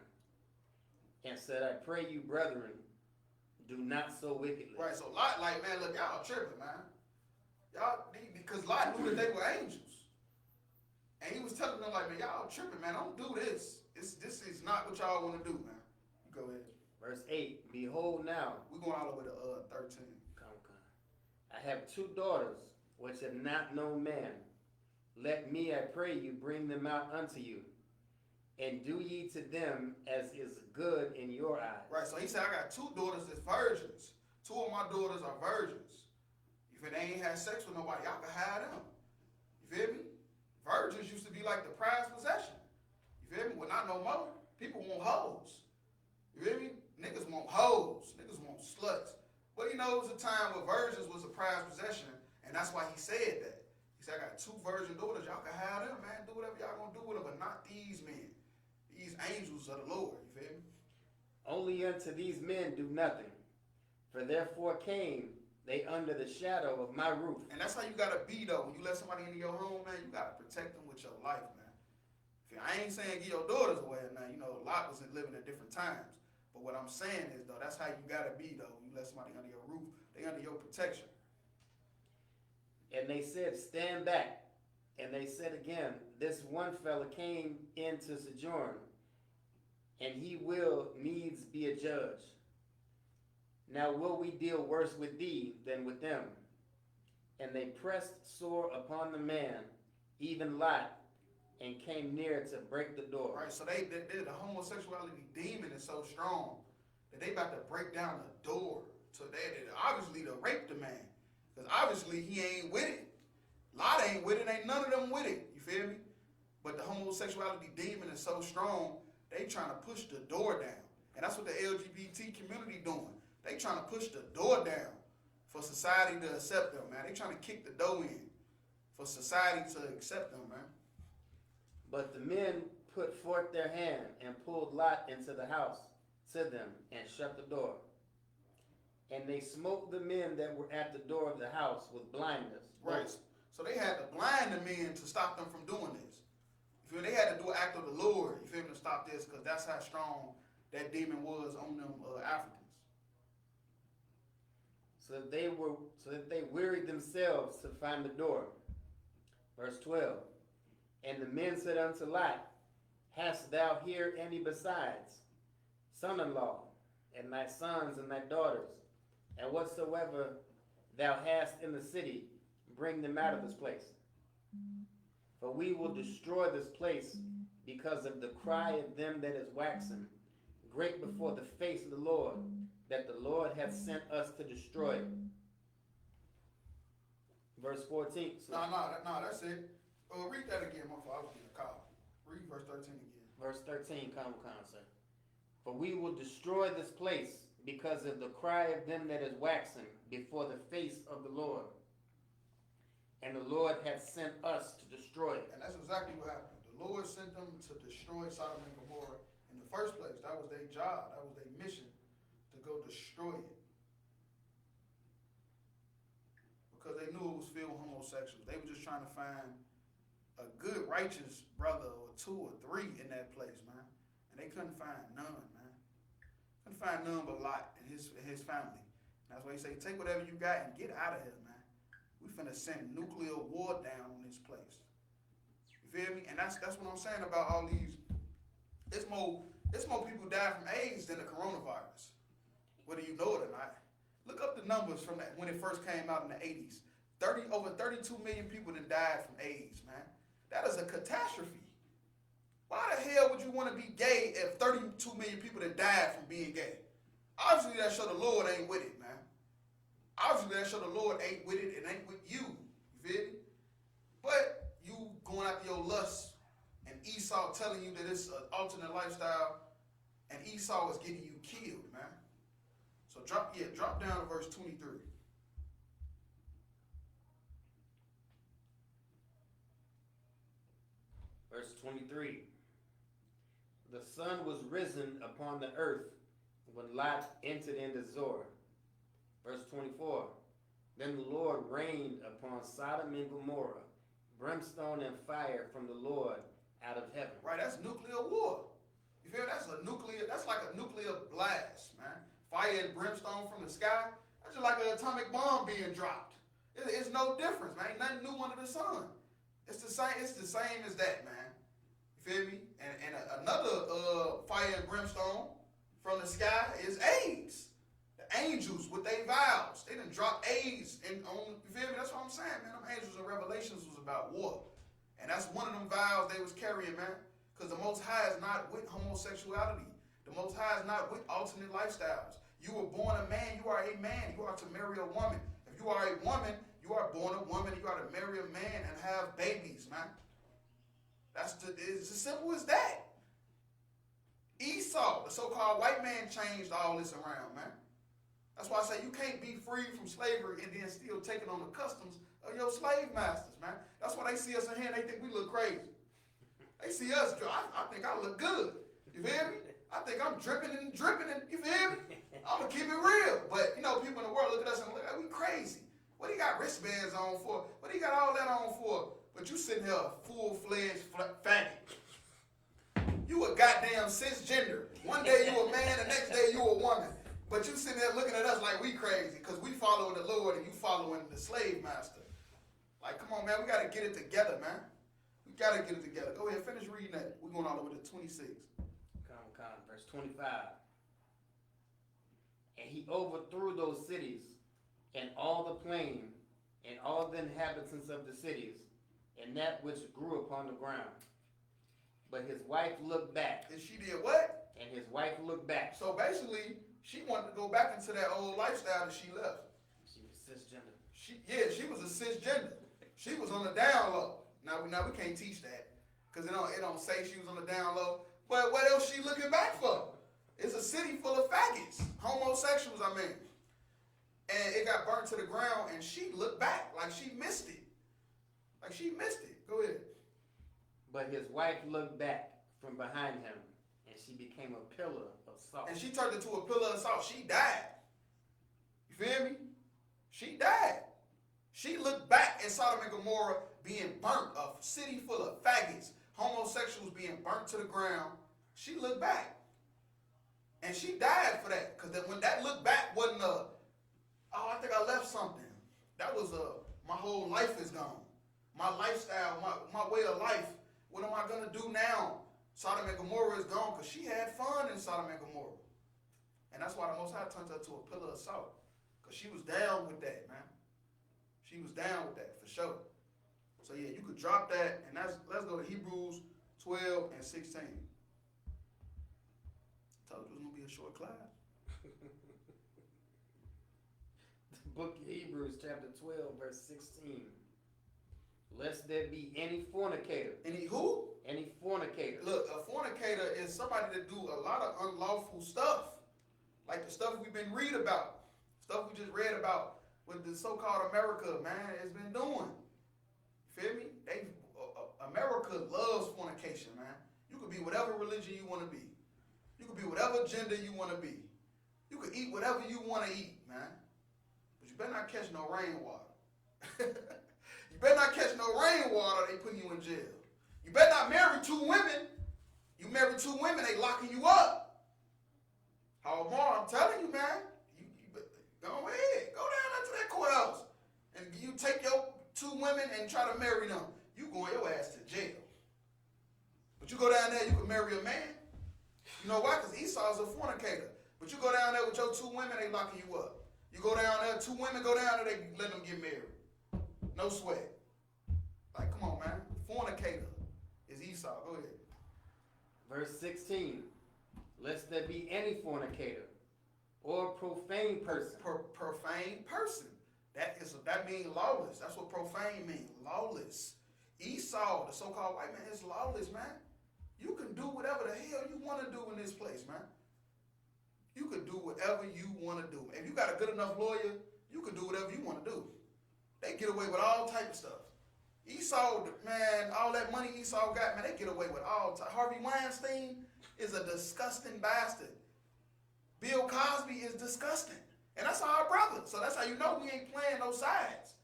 and said, I pray you, brethren, do not so wickedly. Right, so Lot like, man, look, y'all tripping, man. Because Lot knew that they were angels. And he was telling them like, man, y'all tripping, man, don't do this. This is not what y'all want to do, man. Go ahead. Verse 8, behold now. We're going all the way to 13. Come. I have two daughters, which have not known man. Let me, I pray you, bring them out unto you, and do ye to them as is good in your eyes. Right, so he said, I got two daughters that's virgins. Two of my daughters are virgins. If they ain't had sex with nobody, y'all can have them. You that's why he said that. He said, I got 2 virgin daughters. Y'all can have them, man. Do whatever y'all gonna do with them, but not these men. These angels of the Lord. You feel me? Only unto these men do nothing. For therefore came they under the shadow of my roof. And that's how you gotta be, though. When you let somebody into your home, man, you gotta protect them with your life, man. I ain't saying give your daughters away, man. You know, Lot was living at different times. But what I'm saying is, though, that's how you gotta be, though. When you let somebody under your roof, they under your protection. And they said, stand back. And they said again, this one fella came in to sojourn, and he will needs be a judge. Now will we deal worse with thee than with them? And they pressed sore upon the man, even Lot, and came near to break the door. Right, so the homosexuality demon is so strong that they about to break down the door. So they obviously to rape the man. Because obviously he ain't with it. Lot ain't with it, ain't none of them with it. You feel me? But the homosexuality demon is so strong, they trying to push the door down. And that's what the LGBT community doing. They trying to push the door down for society to accept them, man. They trying to kick the door in for society to accept them, man. But the men put forth their hand and pulled Lot into the house to them and shut the door. And they smote the men that were at the door of the house with blindness. Right. So they had to blind the men to stop them from doing this. You feel me? They had to do an act of the Lord, you feel me, to stop this, because that's how strong that demon was on them Africans. So that they wearied themselves to find the door. Verse 12. And the men said unto Lot, hast thou here any besides, son-in-law, and thy sons and thy daughters, and whatsoever thou hast in the city, bring them out of this place. For we will destroy this place because of the cry of them that is waxen, great before the face of the Lord, that the Lord hath sent us to destroy it. Verse 14. No, that's it. Read that again, my father. I was getting a call. Read verse 13 again. Verse 13, sir. For we will destroy this place because of the cry of them that is waxen before the face of the Lord. And the Lord hath sent us to destroy it. And that's exactly what happened. The Lord sent them to destroy Sodom and Gomorrah in the first place. That was their job. That was their mission, to go destroy it. Because they knew it was filled with homosexuals. They were just trying to find a good, righteous brother or 2 or 3 in that place, man. And they couldn't find none, man. Couldn't find none but Lot and his family. And that's why he say, take whatever you got and get out of here, man. We finna send nuclear war down on this place. You feel me? And that's what I'm saying about all these. It's more people die from AIDS than the coronavirus, whether you know it or not. Look up the numbers from that when it first came out in the 80s. Over 32 million people that died from AIDS, man. That is a catastrophe. Why the hell would you want to be gay if 32 million people that died from being gay? Obviously, that show the Lord ain't with it, man. Obviously, that show the Lord ain't with it. It ain't with you. You feel me? But you going after your lust and Esau telling you that it's an alternate lifestyle, and Esau is getting you killed, man. So drop down to verse 23. Verse 23. The sun was risen upon the earth when Lot entered into Zoar. Verse 24. Then the Lord rained upon Sodom and Gomorrah brimstone and fire from the Lord out of heaven. Right, that's nuclear war. You feel me? That's like a nuclear blast, man. Fire and brimstone from the sky. That's just like an atomic bomb being dropped. It's no difference, man. Ain't nothing new under the sun. It's the same as that, man. You feel me? And another fire and brimstone from the sky is AIDS. The angels with their vows, they done dropped AIDS on. You feel me? That's what I'm saying, man. Them angels in Revelations was about war, and that's one of them vows they was carrying, man. Because the Most High is not with homosexuality. The Most High is not with alternate lifestyles. You were born a man. You are a man. You are to marry a woman. If you are a woman, you are born a woman. You are to marry a man and have babies, man. It's as simple as that. Esau, the so-called white man, changed all this around, man. That's why I say you can't be free from slavery and then still taking on the customs of your slave masters, man. That's why they see us in here and they think we look crazy. They see us, I think I look good. You feel me? I think I'm dripping and you feel me? I'm gonna keep it real. But you know, people in the world look at us and look like we crazy. What he got wristbands on for? What he got all that on for? But you sitting here a full-fledged faggot. You a goddamn cisgender. One day you a man, the next day you a woman. But you sitting there looking at us like we crazy because we following the Lord and you following the slave master. Like, come on, man, we got to get it together, man. We got to get it together. Go ahead, finish reading that. We're going all the way to 26. Verse 25. And he overthrew those cities and all the plain and all the inhabitants of the cities and that which grew upon the ground. But his wife looked back. And she did what? And his wife looked back. So basically, she wanted to go back into that old lifestyle that she left. She was cisgender. She was a cisgender. She was on the down low. Now we can't teach that because it don't say she was on the down low. But what else she looking back for? It's a city full of faggots, homosexuals, I mean. And it got burnt to the ground, and she looked back like she missed it. Like she missed it. Go ahead. But his wife looked back from behind him, and she became a pillar of salt. And she turned into a pillar of salt. She died. You feel me? She died. She looked back at Sodom and Gomorrah being burnt, a city full of faggots, homosexuals being burnt to the ground. She looked back. And she died for that. Because when that look back wasn't I think I left something. That was my whole life is gone. My lifestyle, my way of life. What am I going to do now? Sodom and Gomorrah is gone because she had fun in Sodom and Gomorrah. And that's why the Most High turned her to a pillar of salt. Because she was down with that, man. She was down with that, for sure. So yeah, you could drop that, and let's go to Hebrews 12 and 16. Told you it was going to be a short class. The book of Hebrews, chapter 12, verse 16. Lest there be any fornicator. Any who? Any fornicator. Look, a fornicator is somebody that do a lot of unlawful stuff. Like the stuff we've been read about. Stuff we just read about with the so-called America, man, has been doing. You feel me? America loves fornication, man. You could be whatever religion you want to be. You could be whatever gender you want to be. You could eat whatever you want to eat, man. But you better not catch no rainwater. You better not catch no rainwater, they putting you in jail. You better not marry two women. You marry two women, they locking you up. More, I'm telling you, man. You go ahead. Go down into that courthouse. And you take your two women and try to marry them. You going your ass to jail. But you go down there, you can marry a man. You know why? Because Esau's a fornicator. But you go down there with your two women, they locking you up. You go down there, two women go down there, they let them get married. No sweat. Like, come on, man. Fornicator is Esau. Go ahead. Verse 16. Lest there be any fornicator or profane person. Profane person. That means lawless. That's what profane means. Lawless. Esau, the so-called white man, is lawless, man. You can do whatever the hell you want to do in this place, man. You could do whatever you want to do. If you got a good enough lawyer, you can do whatever you want to do. They get away with all type of stuff. Esau, man, all that money Esau got, man, they get away with all type. Harvey Weinstein is a disgusting bastard. Bill Cosby is disgusting. And that's our brother. So that's how you know we ain't playing no sides.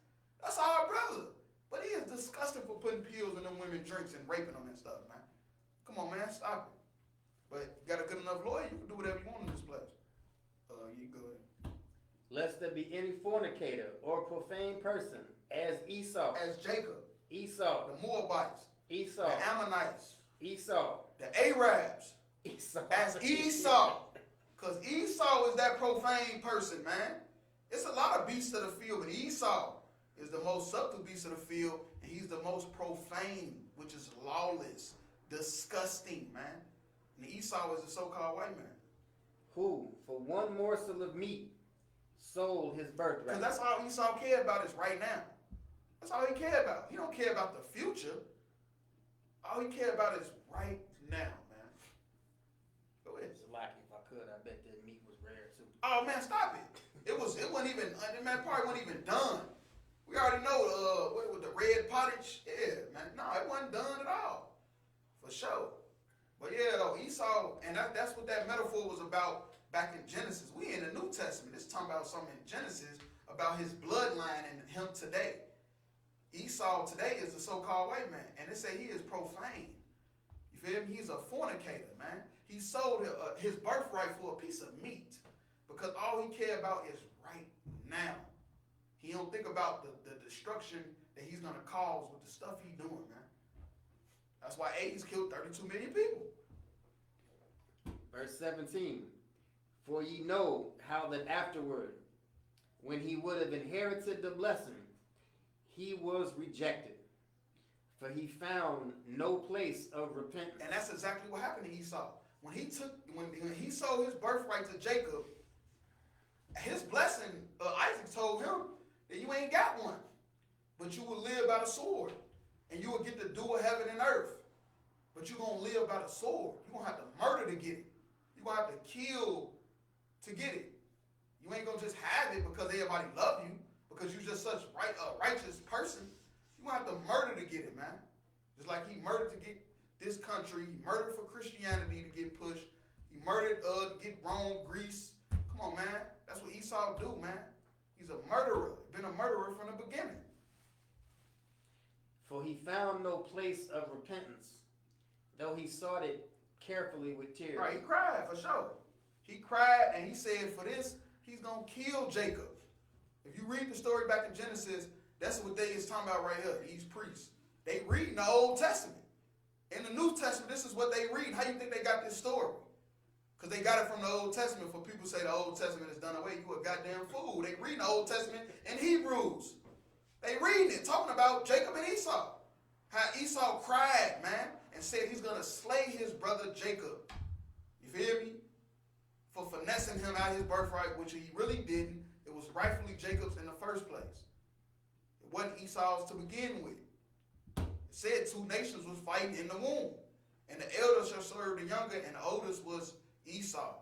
That's our brother. But he is disgusting for putting pills in them women's drinks and raping them and stuff, man. Come on, man, stop it. But you got a good enough lawyer, you can do whatever you want in this place. You go ahead. Lest there be any fornicator or profane person, as Esau. As Jacob. Esau. The Moabites. Esau. The Ammonites. Esau. The Arabs. Esau. As Esau. Because Esau is that profane person, man. It's a lot of beasts of the field, but Esau is the most subtle beast of the field, and he's the most profane, which is lawless, disgusting, man. And Esau is the so-called white man. Who, for one morsel of meat, sold his birthright. Because that's all Esau cared about is right now. That's all he cared about. He don't care about the future. All he cared about is right now, man. Go ahead. It's like if I could, I bet that meat was rare too. Oh man, stop it. It wasn't even, man, probably wasn't even done. We already know what with the red pottage. Yeah, man. No, it wasn't done at all. For sure. But yeah, though, Esau, and that's what that metaphor was about back in Genesis. We in the New Testament. It's talking about something in Genesis about his bloodline and him today. Esau today is the so-called white man, and they say he is profane. You feel me? He's a fornicator, man. He sold his birthright for a piece of meat because all he cared about is right now. He don't think about the destruction that he's going to cause with the stuff he's doing, man. That's why AIDS killed 32 million people. Verse 17, for ye know how that afterward, when he would have inherited the blessing, he was rejected, for he found no place of repentance. And that's exactly what happened to Esau. When he sold his birthright to Jacob, his blessing, Isaac told him that you ain't got one, but you will live by the sword, and you will get the dew of heaven and earth. But you're going to live by the sword. You're going to have to murder to get it. You're going to have to kill to get it. You ain't going to just have it because everybody love you, because you're just such a righteous person. You're going to have to murder to get it, man. Just like he murdered to get this country. He murdered for Christianity to get pushed. He murdered to get Rome, Greece. Come on, man. That's what Esau do, man. He's a murderer. Been a murderer from the beginning. For he found no place of repentance, though he sought it carefully with tears. Right, he cried for sure. He cried and he said for this, he's going to kill Jacob. If you read the story back in Genesis, that's what they is talking about right here, these priests. They read in the Old Testament. In the New Testament, this is what they read. How you think they got this story? Because they got it from the Old Testament. For people say the Old Testament is done away, you a goddamn fool. They read the Old Testament in Hebrews. They reading it, talking about Jacob and Esau. How Esau cried, man, and said he's going to slay his brother Jacob. You feel me? For finessing him out of his birthright, which he really didn't. It was rightfully Jacob's in the first place. It wasn't Esau's to begin with. It said two nations was fighting in the womb. And the elder shall serve the younger, and the oldest was Esau.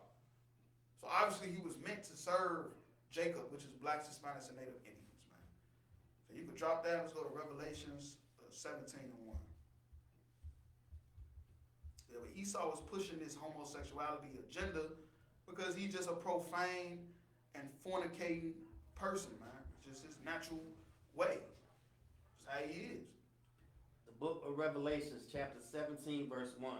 So obviously he was meant to serve Jacob, which is blacks, Hispanics, and Native Indians, man. So you could drop that. Let's go to Revelations 17 and 1. Yeah, but Esau was pushing this homosexuality agenda because he's just a profane and fornicating person, man. It's just his natural way. It's how he is. The book of Revelations, chapter 17, verse 1.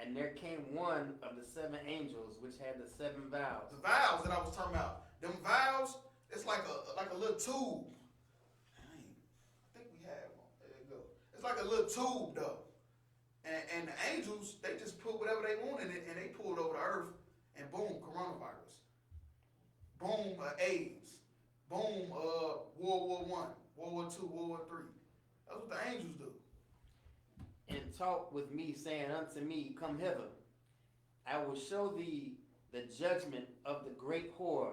And there came one of the seven angels which had the seven vials. The vials that I was talking about. Them vials, it's like a little tube. I think we have one. There you go. It's like a little tube though. And the angels, they just put whatever they want in it and they pull it over the earth and boom, coronavirus. Boom, AIDS. Boom, World War I, World War II, World War III. That's what the angels do. And talked with me, saying unto me, come hither. I will show thee the judgment of the great whore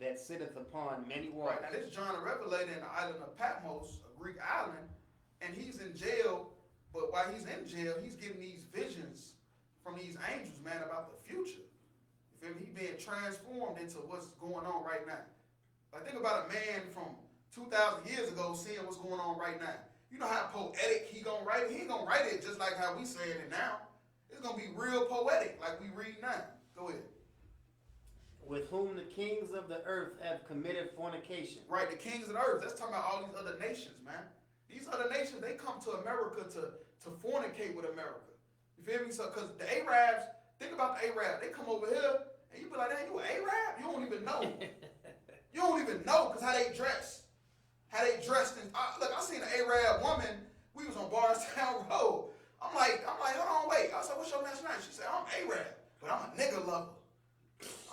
that sitteth upon many waters. Right, now this John the Revelator in the island of Patmos, a Greek island, and he's in jail, but while he's in jail, he's getting these visions from these angels, man, about the future. You feel me? He's being transformed into what's going on right now. Like, think about a man from 2,000 years ago seeing what's going on right now. You know how poetic he gonna write it? He ain't gonna write it just like how we saying it now. It's gonna be real poetic, like we read now. Go ahead. With whom the kings of the earth have committed fornication. Right, the kings of the earth. That's talking about all these other nations, man. These other nations, they come to America to fornicate with America. You feel me? So, because the Arabs, think about the Arabs. They come over here, and you be like, hey, you an Arab? You don't even know. You don't even know because how they dress. How they dressed. Look, I seen an Arab woman. We was on Barstown Road. I'm like, hold on, wait. I said, what's your nationality? She said, I'm Arab, but I'm a nigga lover.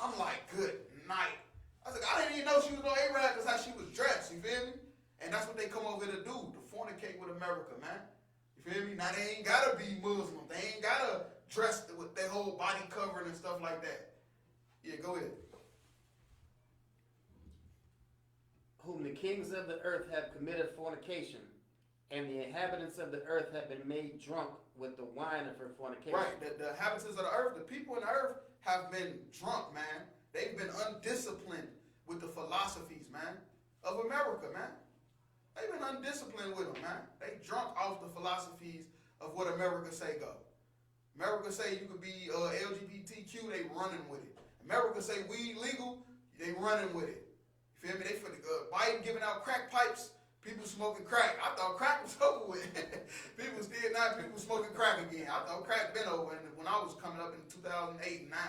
I'm like, good night. I said, I didn't even know she was no Arab because how she was dressed, you feel me? And that's what they come over here to do, to fornicate with America, man. You feel me? Now, they ain't got to be Muslim. They ain't got to dress with their whole body covering and stuff like that. Yeah, go ahead. Whom the kings of the earth have committed fornication, and the inhabitants of the earth have been made drunk with the wine of her fornication. Right, the inhabitants of the earth, the people in the earth have been drunk, man. They've been undisciplined with the philosophies, man, of America, man. They've been undisciplined with them, man. They drunk off the philosophies of what America say go. America say you could be LGBTQ, they running with it. America say weed legal, they running with it. You feel me? They for the Biden giving out crack pipes, people smoking crack. I thought crack was over with. People smoking crack again. I thought crack been over when I was coming up in 2008 and 9.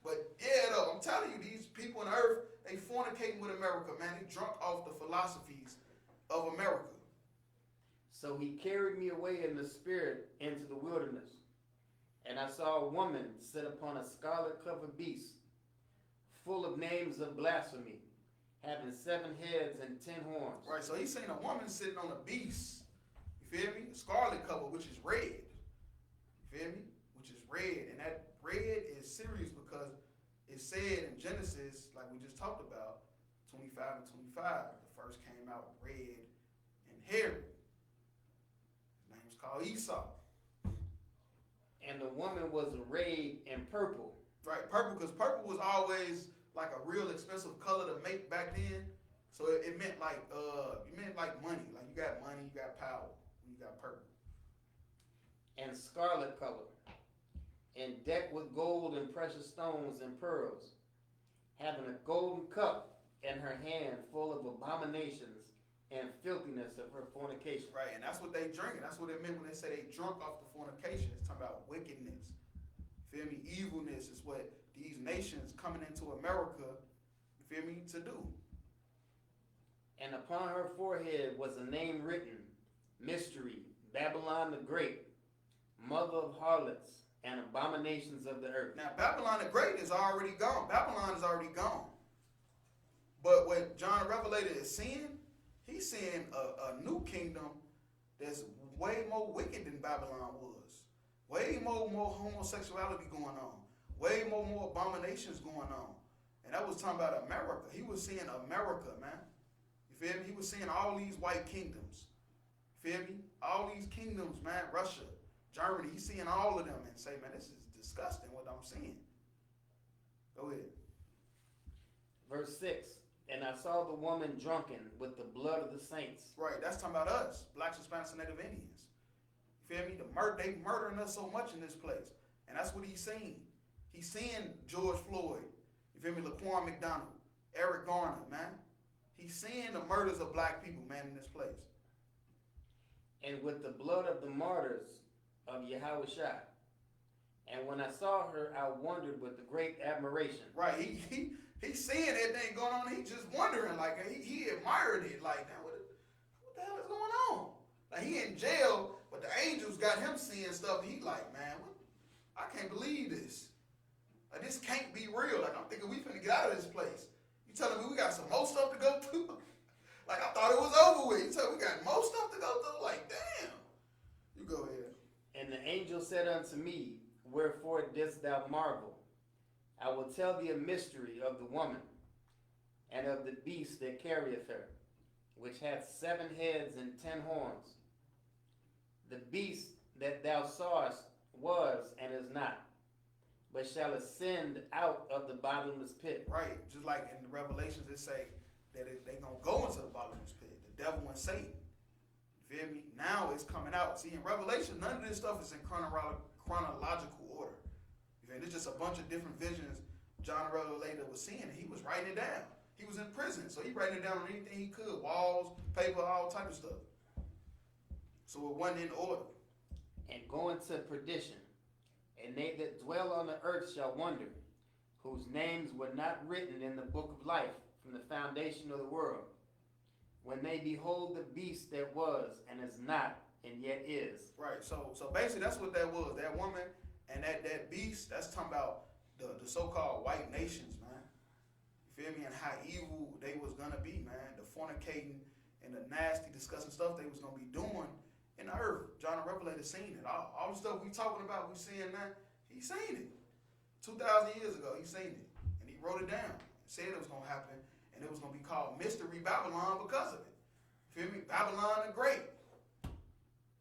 But yeah, though, I'm telling you, these people on earth, they fornicating with America, man. They drunk off the philosophies of America. So he carried me away in the spirit into the wilderness, and I saw a woman sit upon a scarlet-covered beast, full of names of blasphemy, having 7 heads and 10 horns. Right, so he's saying a woman sitting on a beast, you feel me? Scarlet cover, which is red. You feel me? Which is red. And that red is serious because it said in Genesis, like we just talked about, 25 and 25, the first came out red and hairy. His name's called Esau. And the woman was arrayed in purple. Right, purple, because purple was always like a real expensive color to make back then. So it meant like money. Like you got money, you got power when you got purple. And scarlet color, and decked with gold and precious stones and pearls, having a golden cup in her hand full of abominations and filthiness of her fornication. Right, and that's what they drinking. That's what it meant when they say they drunk off the fornication. It's talking about wickedness. Feel me? Evilness is what these nations coming into America, you feel me, to do. And upon her forehead was a name written, Mystery, Babylon the Great, Mother of Harlots and Abominations of the Earth. Now, Babylon the Great is already gone. Babylon is already gone. But what John Revelator is seeing, he's seeing a new kingdom that's way more wicked than Babylon was. Way more homosexuality going on. Way more abominations going on. And that was talking about America. He was seeing America, man. You feel me? He was seeing all these white kingdoms. You feel me? All these kingdoms, man. Russia, Germany. He's seeing all of them and say, man, this is disgusting what I'm seeing. Go ahead. Verse 6, and I saw the woman drunken with the blood of the saints. Right, that's talking about us, blacks, Hispanics, and Native Indians. You feel me? They murdering us so much in this place. And that's what he's seeing. He's seeing George Floyd. You feel me? Laquan McDonald, Eric Garner, man. He's seeing the murders of black people, man, in this place. And with the blood of the martyrs of Yahushua. And when I saw her, I wondered with a great admiration. Right, he's seeing everything going on. He just wondering, like, he admired it. Like, what the hell is going on? Like, he in jail, but the angels got him seeing stuff. He like, man, I can't believe this. Like, this can't be real. Like, I'm thinking we finna get out of this place. You telling me we got some more stuff to go through? Like, I thought it was over with. You telling me we got more stuff to go through? Like, damn. You go ahead. And the angel said unto me, wherefore didst thou marvel? I will tell thee a mystery of the woman, and of the beast that carrieth her, which hath 7 heads and 10 horns. The beast that thou sawest was and is not, but shall ascend out of the bottomless pit. Right, just like in the Revelations it say that they gonna go into the bottomless pit, the devil and Satan. You feel me? Now it's coming out. See, in Revelation, none of this stuff is in chronological order. You feel me? It's just a bunch of different visions John Revelator was seeing, and he was writing it down. He was in prison, so he writing it down on anything he could, walls, paper, all type of stuff. So it wasn't in order. And go into perdition, and they that dwell on the earth shall wonder, whose names were not written in the book of life from the foundation of the world, when they behold the beast that was and is not and yet is. Right, so basically that's what that was. That woman and that beast, that's talking about the so-called white nations, man. You feel me? And how evil they was gonna be, man. The fornicating and the nasty, disgusting stuff they was gonna be doing in the earth. John the Revelator seen it. All the stuff we talking about, we seeing now, he seen it. 2,000 years ago, he seen it. And he wrote it down. Said it was gonna happen, and it was gonna be called Mystery Babylon because of it. Feel me? Babylon the Great.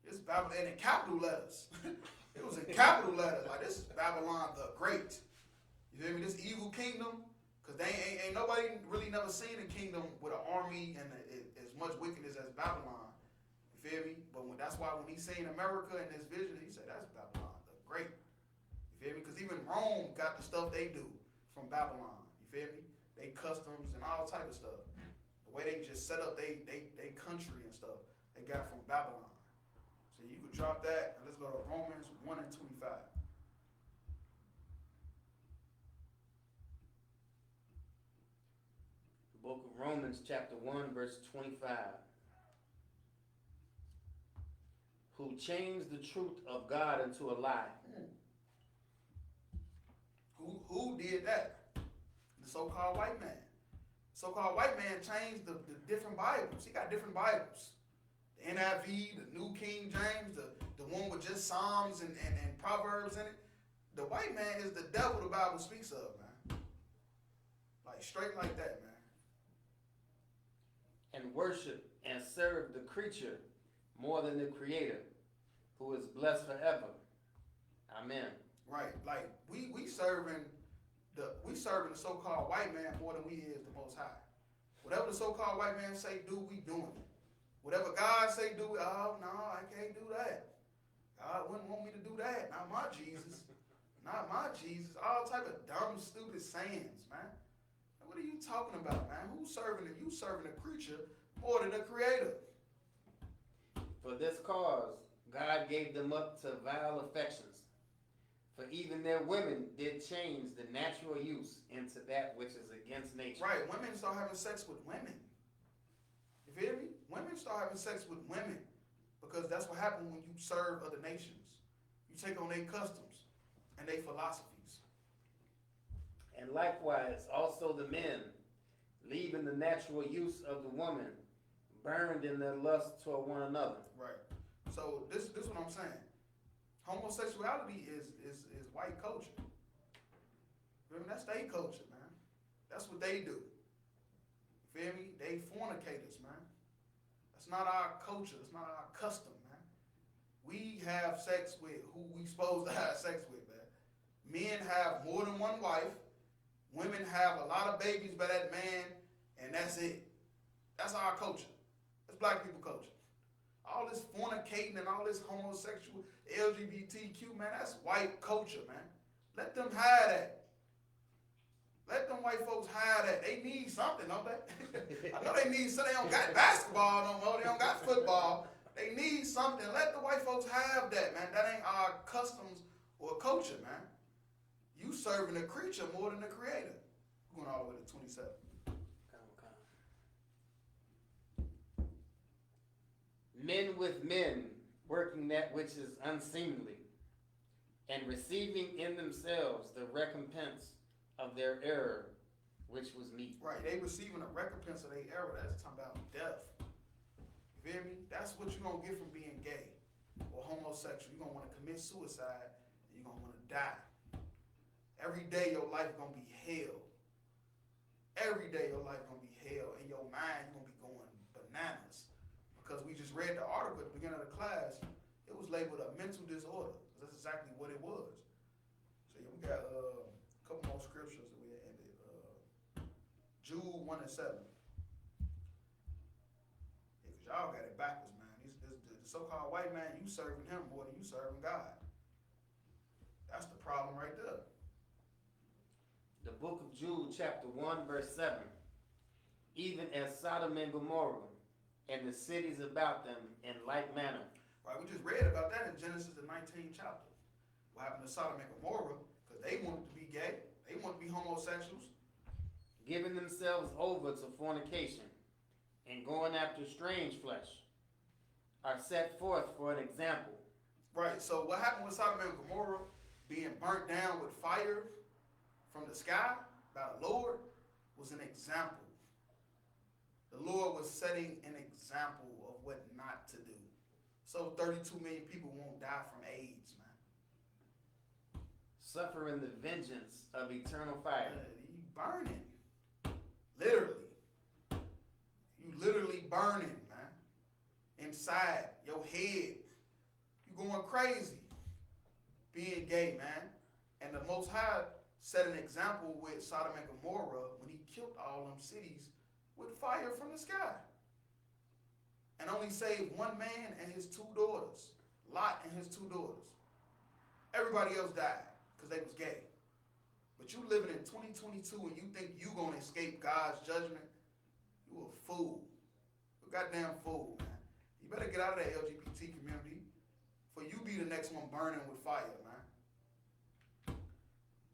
It's Babylon, and in capital letters. It was in capital letters. Like, this is Babylon the Great. You feel me? This evil kingdom, because they ain't nobody really never seen a kingdom with an army and as much wickedness as Babylon. You feel me? But that's why when he seen America in this vision, he said, that's Babylon, the great. You feel me? Because even Rome got the stuff they do from Babylon. You feel me? They customs and all type of stuff. The way they just set up they country and stuff, they got from Babylon. So you could drop that, and let's go to Romans 1 and 25. Book of Romans, chapter 1, verse 25. Who changed the truth of God into a lie. Who did that? The so-called white man. So-called white man changed the different Bibles. He got different Bibles. The NIV, the New King James, the one with just Psalms and Proverbs in it. The white man is the devil the Bible speaks of, man. Like straight like that, man. And worship and serve the creature more than the creator, who is blessed forever. Amen. Right. Like we serving the so-called white man more than we is the Most High. Whatever the so-called white man say do, we doing it. Whatever God say do, oh no, I can't do that. God wouldn't want me to do that. Not my Jesus. Not my Jesus. All type of dumb, stupid sayings, man. What are you talking about, man? Who's serving it? You serving the creature more than the creator. For this cause, God gave them up to vile affections. For even their women did change the natural use into that which is against nature. Right, women start having sex with women. You feel me? Women start having sex with women because that's what happens when you serve other nations. You take on their customs and their philosophies. And likewise, also the men, leaving the natural use of the woman, burned in their lust toward one another. Right. So this is what I'm saying. Homosexuality is white culture. Remember, that's their culture, man. That's what they do. You feel me? They fornicators, man. That's not our culture. It's not our custom, man. We have sex with who we supposed to have sex with, man. Men have more than one wife. Women have a lot of babies by that man, and that's it. That's our culture. That's black people culture. All this fornicating and all this homosexual, LGBTQ, man, that's white culture, man. Let them have that. Let them white folks have that. They need something, don't they? I know they need something. They don't got basketball no more. They don't got football. They need something. Let the white folks have that, man. That ain't our customs or culture, man. You serving the creature more than the creator. We're going all the way to 27. Men with men, working that which is unseemly, and receiving in themselves the recompense of their error, which was meet. Right, they receiving a recompense of their error. That's talking about death. You feel me? That's what you're going to get from being gay or homosexual. You're going to want to commit suicide, and you're going to want to die. Every day your life is going to be hell. Every day your life is going to be hell. In your mind, you're going to be going bananas. Because we just read the article at the beginning of the class, it was labeled a mental disorder. That's exactly what it was. So yeah, we got a couple more scriptures that we ended. Jude 1 and 7. Yeah, because y'all got it backwards, man. The so-called white man, you serving him more than you serving God. That's the problem right there. The book of Jude, chapter 1, verse 7. Even as Sodom and Gomorrah, and the cities about them in like manner. Right, we just read about that in Genesis, the 19th chapter. What happened to Sodom and Gomorrah, because they wanted to be gay, they wanted to be homosexuals. Giving themselves over to fornication, and going after strange flesh, are set forth for an example. Right, so what happened with Sodom and Gomorrah being burnt down with fire from the sky by the Lord was an example. The Lord was setting an example of what not to do. So 32 million people won't die from AIDS, man. Suffering the vengeance of eternal fire. You burning. Literally. You literally burning, man. Inside your head. You going crazy. Being gay, man. And the Most High set an example with Sodom and Gomorrah when he killed all them cities with fire from the sky. and only saved one man and his 2 daughters. Lot and his 2 daughters. Everybody else died because they was gay. But you living in 2022 and you think you gonna escape God's judgment? You a fool. You a goddamn fool, man. You better get out of that LGBT community for you be the next one burning with fire, man.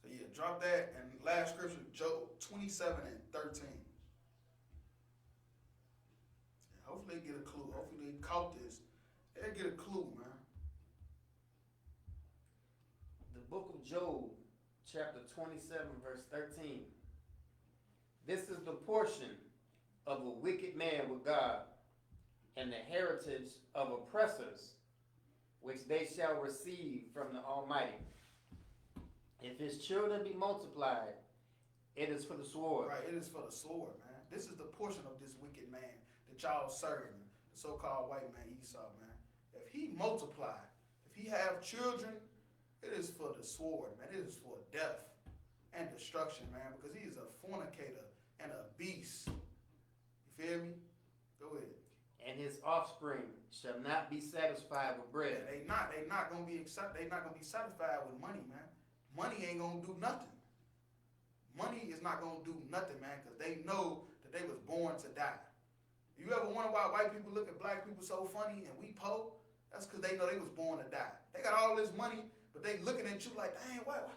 So yeah, drop that. And last scripture, Job 27:13. Hopefully they get a clue. Hopefully they caught this. They get a clue, man. The book of Job, chapter 27, verse 13. This is the portion of a wicked man with God, and the heritage of oppressors, which they shall receive from the Almighty. If his children be multiplied, it is for the sword. Right, it is for the sword, man. This is the portion of this wicked man that y'all serving, the so-called white man, Esau, man. If he multiply, if he have children, it is for the sword, man. It is for death and destruction, man, because he is a fornicator and a beast. You feel me? Go ahead. And his offspring shall not be satisfied with bread. Yeah, they not gonna be satisfied with money, man. Money ain't gonna do nothing. Money is not gonna do nothing, man, because they know that they was born to die. You ever wonder why white people look at black people so funny and we poor? That's because they know they was born to die. They got all this money, but they looking at you like, dang, what?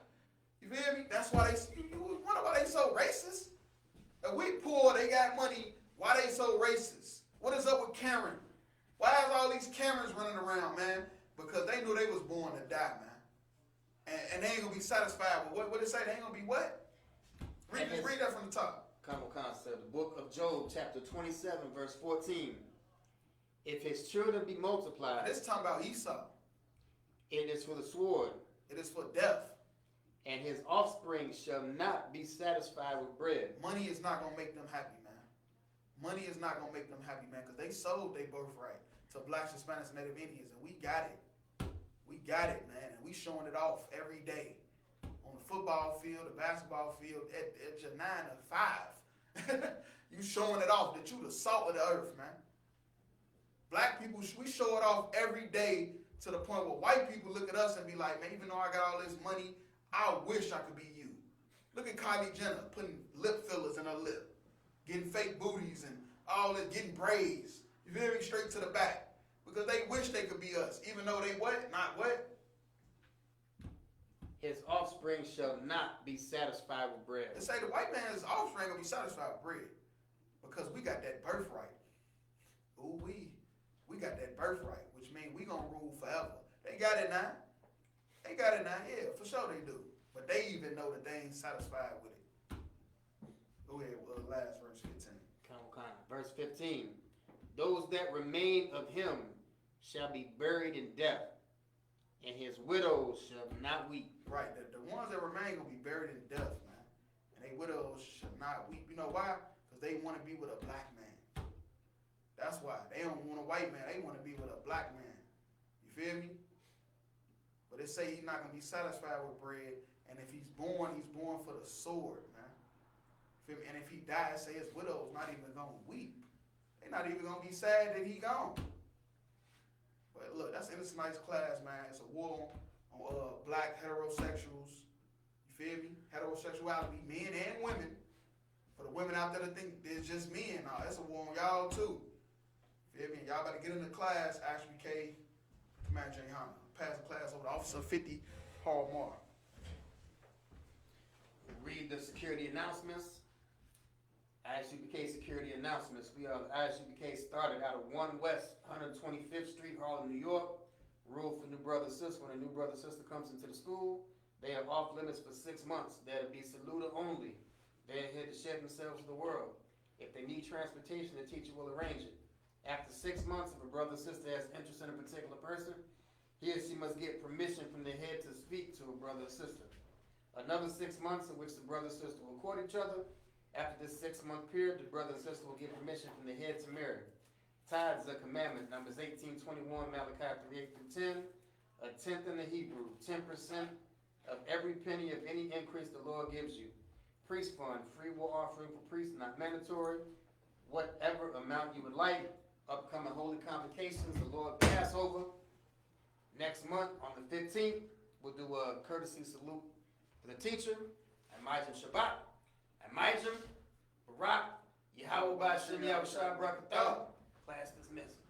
You feel me? That's why you wonder why they so racist. If we poor, they got money. Why they so racist? What is up with Karen? Why is all these Karens running around, man? Because they knew they was born to die, man. And they ain't gonna be satisfied with what it say? They ain't gonna be what? Read that from the top. Common concept. The book of Job, chapter 27, verse 14. If his children be multiplied, This is talking about Esau. it is for the sword, It is for death. and his offspring shall not be satisfied with bread. Money is not gonna make them happy, man. Money is not gonna make them happy, man, because they sold their birthright to blacks, Hispanics, and Native Indians, and we got it. We got it, man, and we showing it off every day. On the football field, the basketball field, at your 9 to 5. You showing it off that you the salt of the earth, man. Black people, we show it off every day to the point where white people look at us and be like, man, even though I got all this money, I wish I could be you. Look at Kylie Jenner putting lip fillers in her lip, getting fake booties and all this, getting braids. You feel me? Straight to the back. Because they wish they could be us, even though they what? Not what? His offspring shall not be satisfied with bread. They say the white man's offspring gonna be satisfied with bread. Because we got that birthright. Ooh, we got that birthright, which means we gonna rule forever. They got it now. They got it now, yeah, for sure they do. But they even know that they ain't satisfied with it. Go ahead, last verse 15. Verse 15. Those that remain of him shall be buried in death, and his widows shall not weep. Right, the ones that remain gonna be buried in death, man. And they widows should not weep. You know why? Because they want to be with a black man. That's why. They don't want a white man. They want to be with a black man. You feel me? But they say he's not gonna be satisfied with bread, and if he's born for the sword, man. Feel me? And if he dies, say his widow's not even gonna weep. They're not even gonna be sad that he gone. But look, that's in this nice class, man. It's a war on black heterosexuals. You feel me? Heterosexuality, men and women. For the women out there that think it's just men, nah, that's a war on y'all too. Feel me? Y'all better get into class, I.S.U.P.K, Commander GEN.YAHANNA. Pass the class over to Officer 50, Paul Marr. Read the security announcements. I.S.U.P.K security announcements. We are I.S.U.P.K started out of 1 West 125th Street, Harlem, New York. Rule for new brother sister. When a new brother sister comes into the school, they are off limits for 6 months. They'll be saluted only. They're here to share themselves with the world. If they need transportation, the teacher will arrange it. After 6 months, if a brother or sister has interest in a particular person, he or she must get permission from the head to speak to a brother or sister. Another 6 months in which the brother and sister will court each other. After this 6-month period, the brother and sister will get permission from the head to marry. Tithes are commandment, Numbers 18:21, Malachi 3:8-10. A tenth in the Hebrew, 10% of every penny of any increase the Lord gives you. Priest fund, free will offering for priests, not mandatory. Whatever amount you would like, upcoming holy convocations, the Lord Passover. Next month, on the 15th, we'll do a courtesy salute for the teacher, and Majim Shabbat, and Majim, Barak, Yahweh Ba'Shem Yahushua Barakatah. Class dismissed.